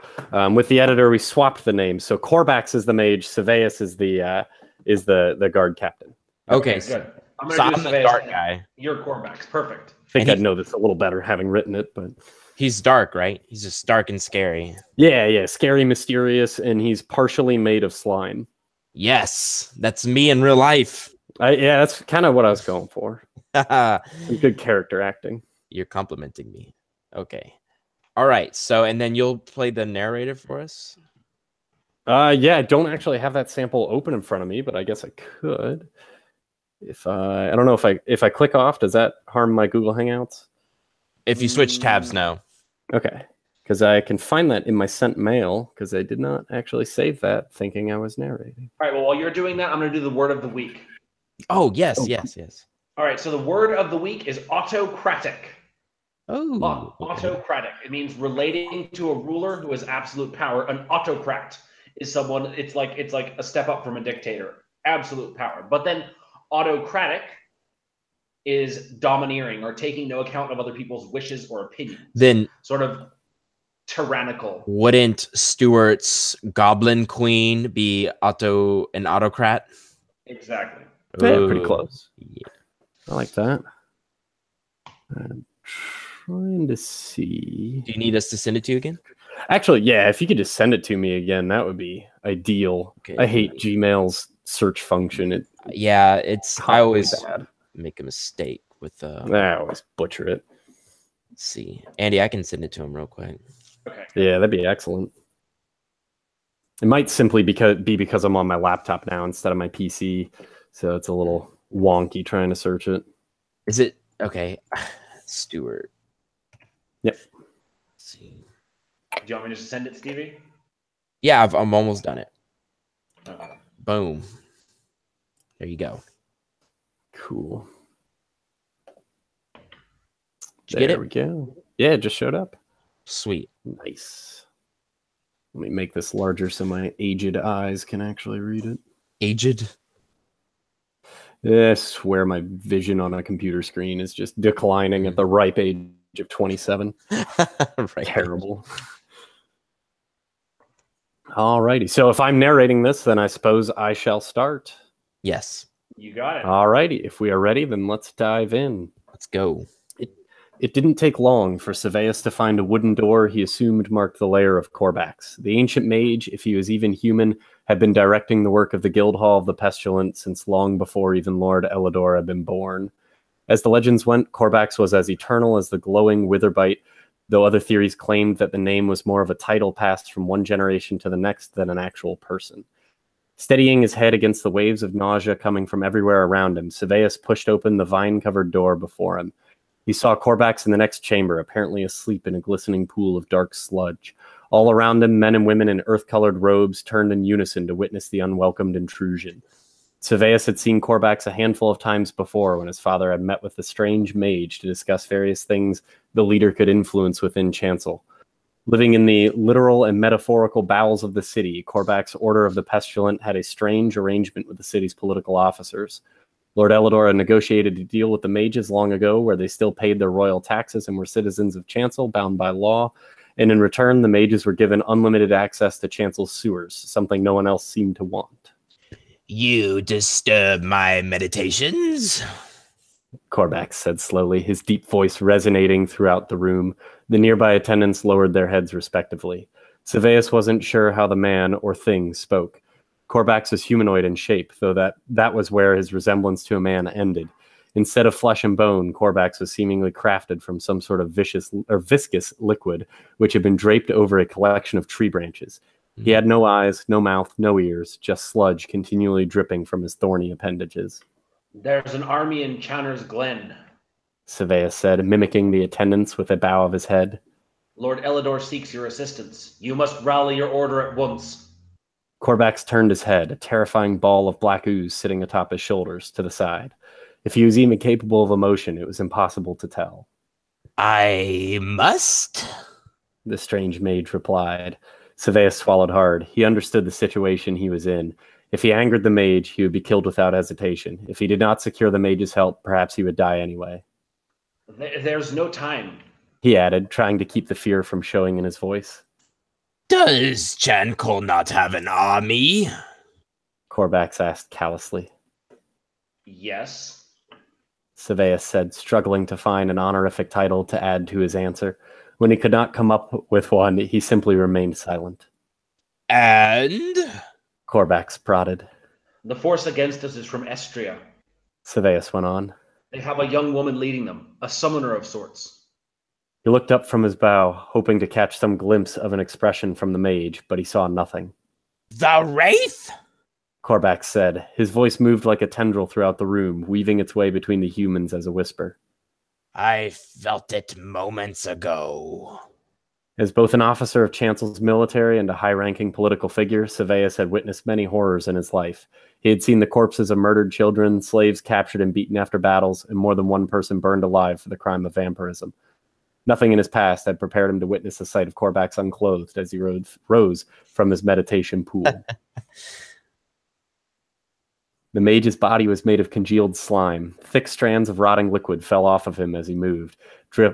With the editor, we swapped the names. So Corvax is the mage. Seveus is the guard captain. Okay, good. I'm the dark guy. You're Corvax. Perfect. I think I'd know this a little better having written it, but he's dark, right? He's just dark and scary. Yeah, scary, mysterious, and he's partially made of slime. Yes, that's me in real life. Yeah, that's kind of what I was going for. Some good character acting. You're complimenting me. Okay. All right. So, and then you'll play the narrator for us? Yeah, I don't actually have that sample open in front of me, but I guess I could. If I don't know if I click off, does that harm my Google Hangouts? If you switch tabs, no. Okay. Because I can find that in my sent mail, because I did not actually save that thinking I was narrating. All right, well, while you're doing that, I'm going to do the word of the week. Oh, yes. All right, so the word of the week is autocratic. Oh. Autocratic. It means relating to a ruler who has absolute power. An autocrat is someone, it's like a step up from a dictator. Absolute power. But then autocratic is domineering or taking no account of other people's wishes or opinions. Then sort of tyrannical. Wouldn't Stuart's Goblin Queen be an autocrat? Exactly. Yeah, pretty close. Yeah. I like that. I'm trying to see. Do you need us to send it to you again? Actually, yeah, if you could just send it to me again, that would be ideal. Okay. I hate Gmail's search function. I always make a mistake with I always butcher it. Let's see. Andy, I can send it to him real quick. Okay. Yeah, that'd be excellent. It might simply be because I'm on my laptop now instead of my PC, so it's a little wonky trying to search it. Is it okay? Stuart. Yep. Let's see. Do you want me to just send it, Stevie? Yeah, I'm almost done it. Okay. Boom. There you go. Cool. Did you get it? There we go. Yeah, it just showed up. Sweet. Nice. Let me make this larger so my aged eyes can actually read it. Aged? I swear my vision on a computer screen is just declining at the ripe age of 27. Right. Terrible. Alrighty. So if I'm narrating this, then I suppose I shall start. Yes. You got it. Alrighty. If we are ready, then let's dive in. Let's go. It didn't take long for Seveus to find a wooden door he assumed marked the lair of Corvax. The ancient mage, if he was even human, had been directing the work of the Guildhall of the Pestilent since long before even Lord Elidor had been born. As the legends went, Corvax was as eternal as the glowing Witherbite, though other theories claimed that the name was more of a title passed from one generation to the next than an actual person. Steadying his head against the waves of nausea coming from everywhere around him, Seveus pushed open the vine-covered door before him. He saw Corvax in the next chamber, apparently asleep in a glistening pool of dark sludge. All around him, men and women in earth-colored robes turned in unison to witness the unwelcomed intrusion. Seveus had seen Corvax a handful of times before when his father had met with the strange mage to discuss various things the leader could influence within Chancel. Living in the literal and metaphorical bowels of the city, Corvax's Order of the Pestilent had a strange arrangement with the city's political officers. Lord Elidor had negotiated a deal with the mages long ago where they still paid their royal taxes and were citizens of Chancel bound by law, and in return the mages were given unlimited access to Chancel's sewers, something no one else seemed to want. You disturb my meditations? Corvax said slowly, his deep voice resonating throughout the room. The nearby attendants lowered their heads respectively. Seveus wasn't sure how the man or thing spoke. Corvax was humanoid in shape, though that was where his resemblance to a man ended. Instead of flesh and bone, Corvax was seemingly crafted from some sort of viscous liquid, which had been draped over a collection of tree branches. He had no eyes, no mouth, no ears, just sludge continually dripping from his thorny appendages. There's an army in Channer's Glen, Seveus said, mimicking the attendants with a bow of his head. Lord Elidor seeks your assistance. You must rally your order at once. Corvax turned his head, a terrifying ball of black ooze sitting atop his shoulders, to the side. If he was even capable of emotion, it was impossible to tell. I must? The strange mage replied. Seveus swallowed hard. He understood the situation he was in. If he angered the mage, he would be killed without hesitation. If he did not secure the mage's help, perhaps he would die anyway. There's no time, he added, trying to keep the fear from showing in his voice. Does Chancel not have an army? Corvax asked callously. Yes. Seveus said, struggling to find an honorific title to add to his answer. When he could not come up with one, he simply remained silent. And? Corvax prodded. The force against us is from Estria. Seveus went on. They have a young woman leading them, a summoner of sorts. He looked up from his bow, hoping to catch some glimpse of an expression from the mage, but he saw nothing. The Wraith? Corvax said. His voice moved like a tendril throughout the room, weaving its way between the humans as a whisper. I felt it moments ago. As both an officer of Chancel's military and a high-ranking political figure, Seveus had witnessed many horrors in his life. He had seen the corpses of murdered children, slaves captured and beaten after battles, and more than one person burned alive for the crime of vampirism. Nothing in his past had prepared him to witness the sight of Corvax unclothed as he rose from his meditation pool. The mage's body was made of congealed slime. Thick strands of rotting liquid fell off of him as he moved,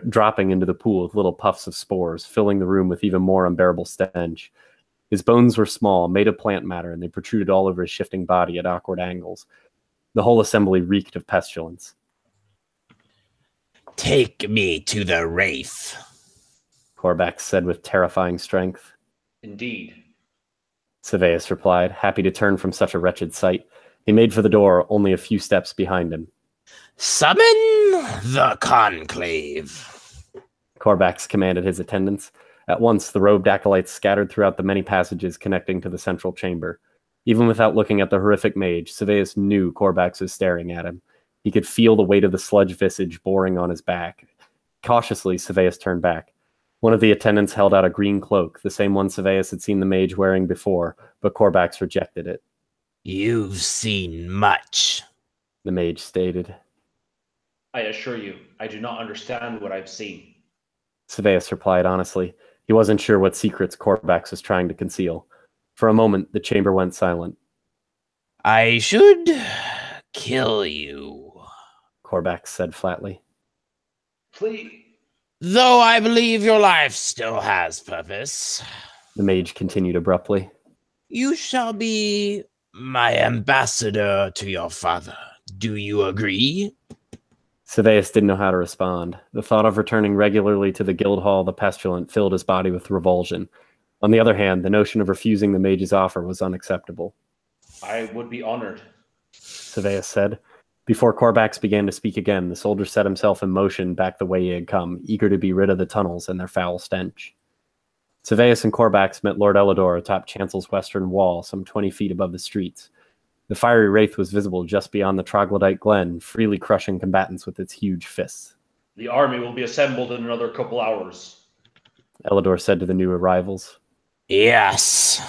dropping into the pool with little puffs of spores, filling the room with even more unbearable stench. His bones were small, made of plant matter, and they protruded all over his shifting body at awkward angles. The whole assembly reeked of pestilence. Take me to the Wraith, Corvax said with terrifying strength. Indeed. Seveus replied, happy to turn from such a wretched sight. He made for the door, only a few steps behind him. Summon the conclave. Corvax commanded his attendants. At once, the robed acolytes scattered throughout the many passages connecting to the central chamber. Even without looking at the horrific mage, Saveus knew Corvax was staring at him. He could feel the weight of the sludge visage boring on his back. Cautiously, Saveus turned back. One of the attendants held out a green cloak, the same one Saveus had seen the mage wearing before, but Corvax rejected it. You've seen much, the mage stated. I assure you, I do not understand what I've seen. Saveus replied honestly. He wasn't sure what secrets Corvax was trying to conceal. For a moment, the chamber went silent. I should kill you, Corvax said flatly. Please. Though I believe your life still has purpose, the mage continued abruptly. You shall be my ambassador to your father. Do you agree? Saveus didn't know how to respond. The thought of returning regularly to the Guildhall of the Pestilent filled his body with revulsion. On the other hand, the notion of refusing the mage's offer was unacceptable. I would be honored, Saveus said. Before Corvax began to speak again, the soldier set himself in motion back the way he had come, eager to be rid of the tunnels and their foul stench. Saveus and Corvax met Lord Elidor atop Chancel's western wall, some 20 feet above the streets. The fiery wraith was visible just beyond the troglodyte glen, freely crushing combatants with its huge fists. The army will be assembled in another couple hours, Elidor said to the new arrivals. Yes,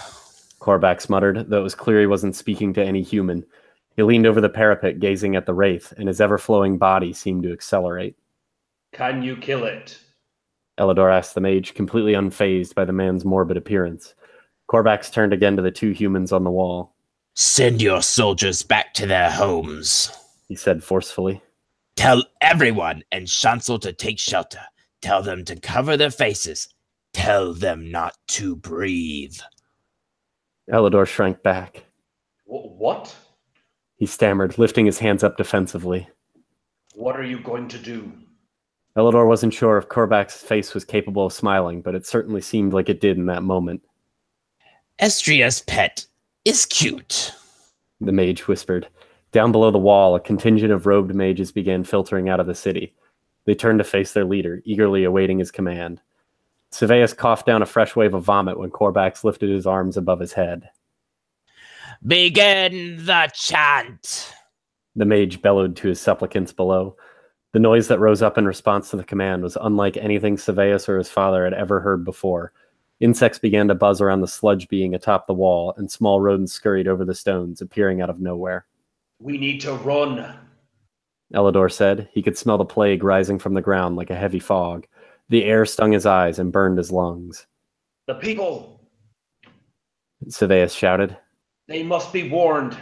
Corvax muttered, though it was clear he wasn't speaking to any human. He leaned over the parapet, gazing at the wraith, and his ever-flowing body seemed to accelerate. Can you kill it? Elidor asked the mage, completely unfazed by the man's morbid appearance. Corvax turned again to the two humans on the wall. Send your soldiers back to their homes, he said forcefully. Tell everyone in Chancel to take shelter. Tell them to cover their faces. Tell them not to breathe. Elidor shrank back. What? He stammered, lifting his hands up defensively. What are you going to do? Elidor wasn't sure if Corvax's face was capable of smiling, but it certainly seemed like it did in that moment. Estria's pet is cute, the mage whispered. Down below the wall, a contingent of robed mages began filtering out of the city. They turned to face their leader, eagerly awaiting his command. Saveus coughed down a fresh wave of vomit when Corvax lifted his arms above his head. Begin the chant, the mage bellowed to his supplicants below. The noise that rose up in response to the command was unlike anything Saveus or his father had ever heard before. Insects began to buzz around the sludge being atop the wall, and small rodents scurried over the stones, appearing out of nowhere. We need to run, Elidor said. He could smell the plague rising from the ground like a heavy fog. The air stung his eyes and burned his lungs. The people, Saveus shouted. They must be warned.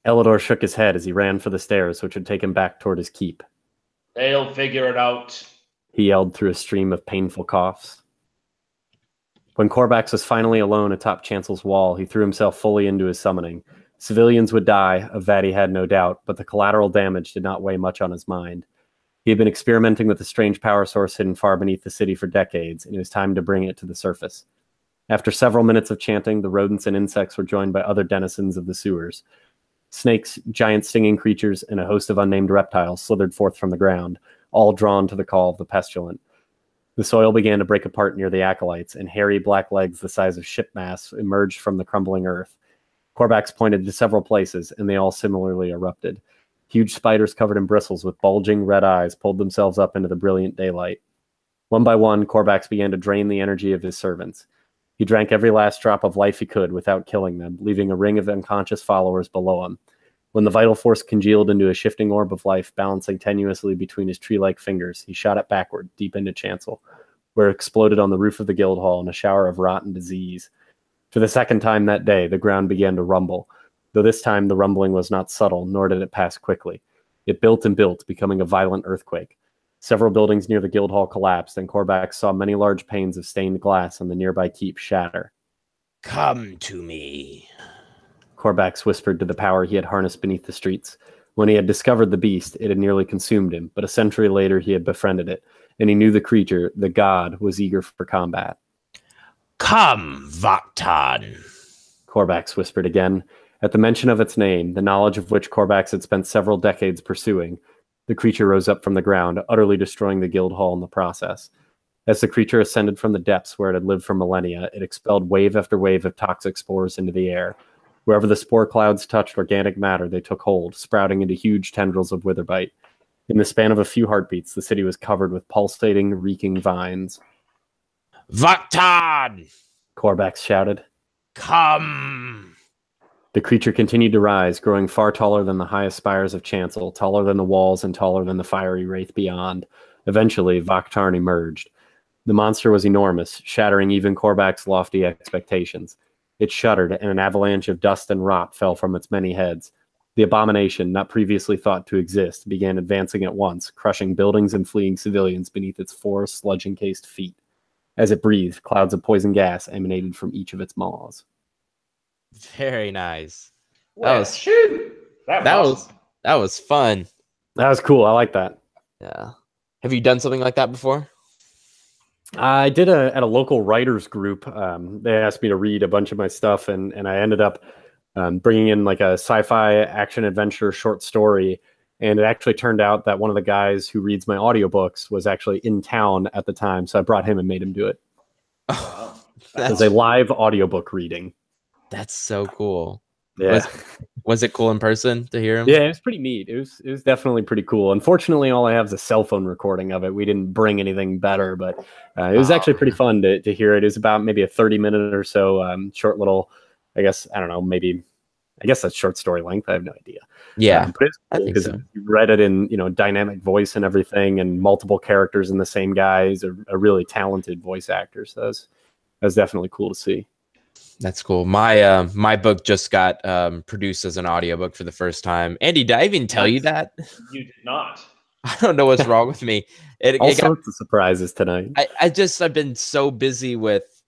Elidor shook his head as he ran for the stairs, which would take him back toward his keep. They'll figure it out, he yelled through a stream of painful coughs. When Corvax was finally alone atop Chancel's wall, he threw himself fully into his summoning. Civilians would die, of that he had no doubt, but the collateral damage did not weigh much on his mind. He had been experimenting with a strange power source hidden far beneath the city for decades, and it was time to bring it to the surface. After several minutes of chanting, the rodents and insects were joined by other denizens of the sewers. Snakes, giant stinging creatures, and a host of unnamed reptiles slithered forth from the ground, all drawn to the call of the pestilent. The soil began to break apart near the acolytes, and hairy black legs the size of ship masts emerged from the crumbling earth. Corvax pointed to several places, and they all similarly erupted. Huge spiders covered in bristles with bulging red eyes pulled themselves up into the brilliant daylight. One by one, Corvax began to drain the energy of his servants. He drank every last drop of life he could without killing them, leaving a ring of unconscious followers below him. When the vital force congealed into a shifting orb of life balancing tenuously between his tree-like fingers, he shot it backward, deep into Chancel, where it exploded on the roof of the Guildhall in a shower of rotten disease. For the second time that day, the ground began to rumble, though this time the rumbling was not subtle, nor did it pass quickly. It built and built, becoming a violent earthquake. Several buildings near the Guildhall collapsed, and Corvax saw many large panes of stained glass on the nearby keep shatter. Come to me, Corvax whispered to the power he had harnessed beneath the streets. When he had discovered the beast, it had nearly consumed him, but a century later he had befriended it, and he knew the creature, the god, was eager for combat. Come, Vaktan, Corvax whispered again. At the mention of its name, the knowledge of which Corvax had spent several decades pursuing, the creature rose up from the ground, utterly destroying the guild hall in the process. As the creature ascended from the depths where it had lived for millennia, it expelled wave after wave of toxic spores into the air. Wherever the spore clouds touched organic matter, they took hold, sprouting into huge tendrils of witherbite. In the span of a few heartbeats, the city was covered with pulsating, reeking vines. Vaktan! Corvax shouted. Come! The creature continued to rise, growing far taller than the highest spires of chancel, taller than the walls, and taller than the fiery wraith beyond. Eventually, Vaktarn emerged. The monster was enormous, shattering even Corvax's lofty expectations. It shuddered, and an avalanche of dust and rot fell from its many heads. The abomination, not previously thought to exist, began advancing at once, crushing buildings and fleeing civilians beneath its 4 sludge-encased feet. As it breathed, clouds of poison gas emanated from each of its maws. Very nice. That was fun. That was cool. I like that. Yeah. Have you done something like that before? I did at a local writers group. They asked me to read a bunch of my stuff, and I ended up bringing in like a sci-fi action adventure short story. And it actually turned out that one of the guys who reads my audiobooks was actually in town at the time. So I brought him and made him do it. It was a live audiobook reading. That's so cool. Yeah. Was it cool in person to hear him? Yeah, it was pretty neat. It was definitely pretty cool. Unfortunately, all I have is a cell phone recording of it. We didn't bring anything better, but it was actually pretty fun to hear it. It was about maybe a 30-minute or so short little, I guess that's short story length. I have no idea. Yeah, but it's I cool think because so. you read it in dynamic voice and everything, and multiple characters in the same guy. He's a really talented voice actor, so that was definitely cool to see. That's cool. My book just got produced as an audiobook for the first time. Andy, did I even tell you that? You did not. I don't know what's wrong with me. All sorts of surprises tonight. I've been so busy with,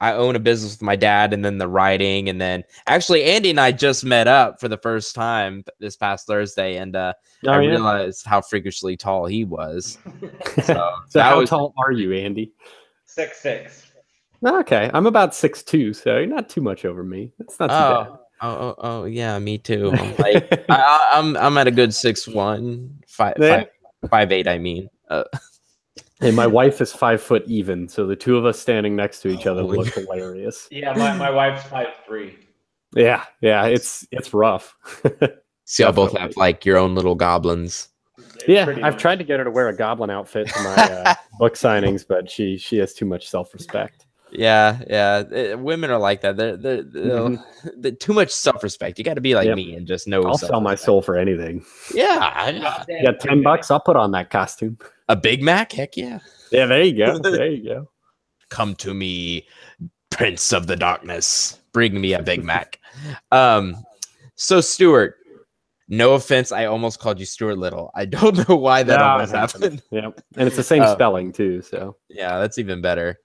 I own a business with my dad, and then the writing, and then actually Andy and I just met up for the first time this past Thursday, and I realized how freakishly tall he was. So how tall are you, Andy? 6'6". Okay, I'm about 6'2", so you're not too much over me. That's not too bad. Oh, yeah, me too. I'm like, I'm at a good 6'1", 5'8". I mean, and my wife is 5 foot even, so the two of us standing next to each other look hilarious. Yeah, my wife's 5'3". Yeah, it's rough. So y'all both have like your own little goblins. Yeah, I've tried to get her to wear a goblin outfit to my book signings, but she has too much self-respect. Yeah. Women are like that. They're too much self-respect. You got to be like me and just know. I'll sell my soul for anything. Yeah, you got $10. I'll put on that costume. A Big Mac? Heck yeah. Yeah, there you go. There you go. Come to me, Prince of the Darkness. Bring me a Big Mac. So Stuart, no offense, I almost called you Stuart Little. I don't know why that almost happened. Yeah, and it's the same spelling too. So yeah, that's even better.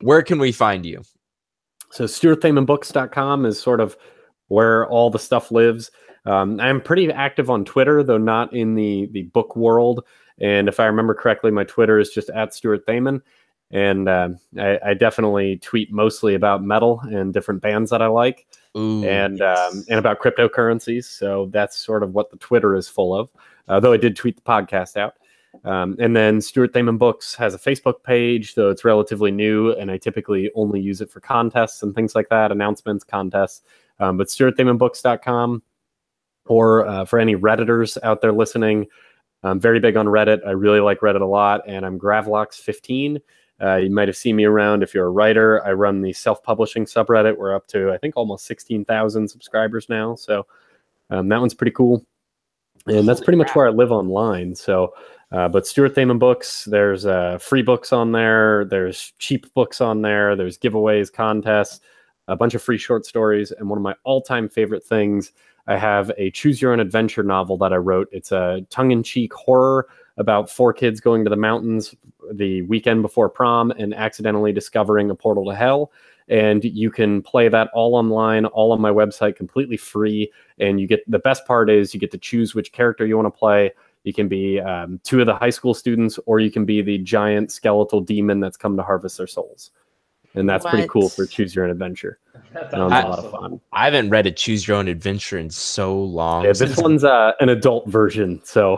Where can we find you? So StuartThamanBooks.com is sort of where all the stuff lives. I'm pretty active on Twitter, though not in the book world. And if I remember correctly, my Twitter is just at Stuart Thaman. And I definitely tweet mostly about metal and different bands that I like. Ooh, and about cryptocurrencies. So that's sort of what the Twitter is full of, though I did tweet the podcast out. And then Stuart Thaman Books has a Facebook page, though it's relatively new, and I typically only use it for contests and things like that, announcements, contests. But StuartThamanBooks.com, or for any Redditors out there listening, I'm very big on Reddit. I really like Reddit a lot, and I'm Gravlox15. You might have seen me around if you're a writer. I run the self-publishing subreddit. We're up to, I think, almost 16,000 subscribers now. So that one's pretty cool. And that's pretty much where I live online. So, but Stuart Thaman Books, there's free books on there. There's cheap books on there. There's giveaways, contests, a bunch of free short stories. And one of my all-time favorite things, I have a Choose Your Own Adventure novel that I wrote. It's a tongue-in-cheek horror about 4 kids going to the mountains the weekend before prom and accidentally discovering a portal to hell. And you can play that all online, all on my website, completely free. And you get, the best part is you get to choose which character you want to play. You can be 2 of the high school students, or you can be the giant skeletal demon that's come to harvest their souls. And that's pretty cool for Choose Your Own Adventure. That's a lot of fun. I haven't read a Choose Your Own Adventure in so long. Yeah, this one's an adult version, so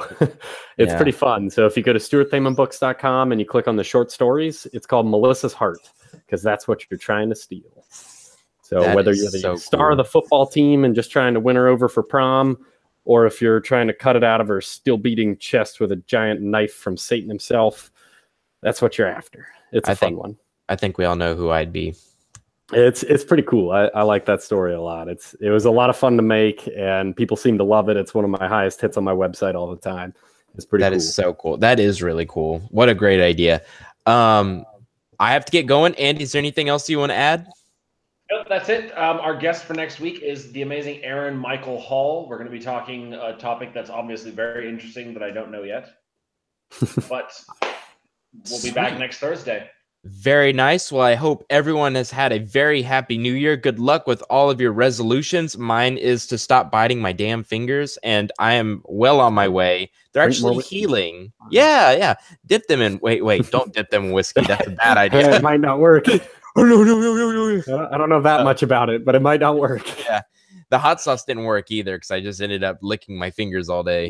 it's pretty fun. So if you go to stuartthamanbooks.com and you click on the short stories, it's called Melissa's Heart, because that's what you're trying to steal. So that whether you're the star of the football team and just trying to win her over for prom, or if you're trying to cut it out of her still beating chest with a giant knife from Satan himself, that's what you're after. It's a fun one. I think we all know who I'd be. It's pretty cool. I like that story a lot. It was a lot of fun to make, and people seem to love it. It's one of my highest hits on my website all the time. It's pretty cool. That is so cool. That is really cool. What a great idea. I have to get going. Andy, is there anything else you want to add? Nope, that's it. Our guest for next week is the amazing Aaron Michael Hall. We're going to be talking a topic that's obviously very interesting that I don't know yet. But we'll be back next Thursday. Very nice. Well, I hope everyone has had a very happy new year. Good luck with all of your resolutions. Mine is to stop biting my damn fingers, and I am well on my way. They're actually healing. Yeah. Dip them in. Wait. Don't dip them in whiskey. That's a bad idea. It might not work. Oh, no. I don't know that much about it, but it might not work. Yeah. The hot sauce didn't work either because I just ended up licking my fingers all day.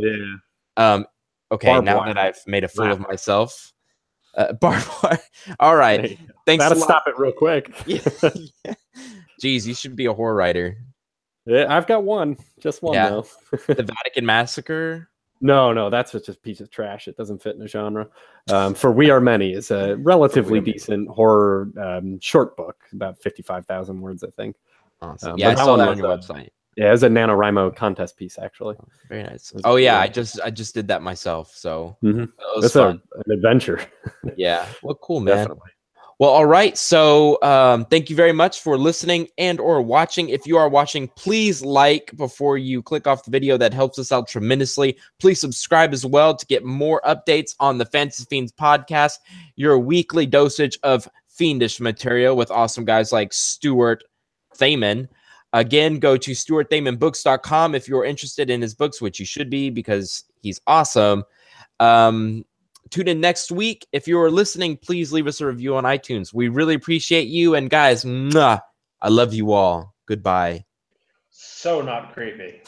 Yeah. Okay, now that I've made a fool of myself. Barbed wire. All right. Thanks. Gotta stop it real quick. Jeez, you should be a horror writer. Yeah, I've got one. Just one though. The Vatican Massacre. No, that's just a piece of trash. It doesn't fit in the genre. For We Are Many is a relatively decent horror short book, about 55,000 words, I think. Awesome. Yeah, I saw that on your website. Yeah, it's a NaNoWriMo contest piece, actually. Very nice. Oh yeah, I just did that myself. So it's an adventure. Yeah. Well, cool, man. Definitely. Well, all right. So thank you very much for listening and or watching. If you are watching, please like before you click off the video. That helps us out tremendously. Please subscribe as well to get more updates on the Fantasy Fiends podcast, your weekly dosage of fiendish material with awesome guys like Stuart Thaman. Again, go to stuartthamanbooks.com if you're interested in his books, which you should be because he's awesome. Tune in next week. If you're listening, please leave us a review on iTunes. We really appreciate you. And guys, I love you all. Goodbye. So not creepy.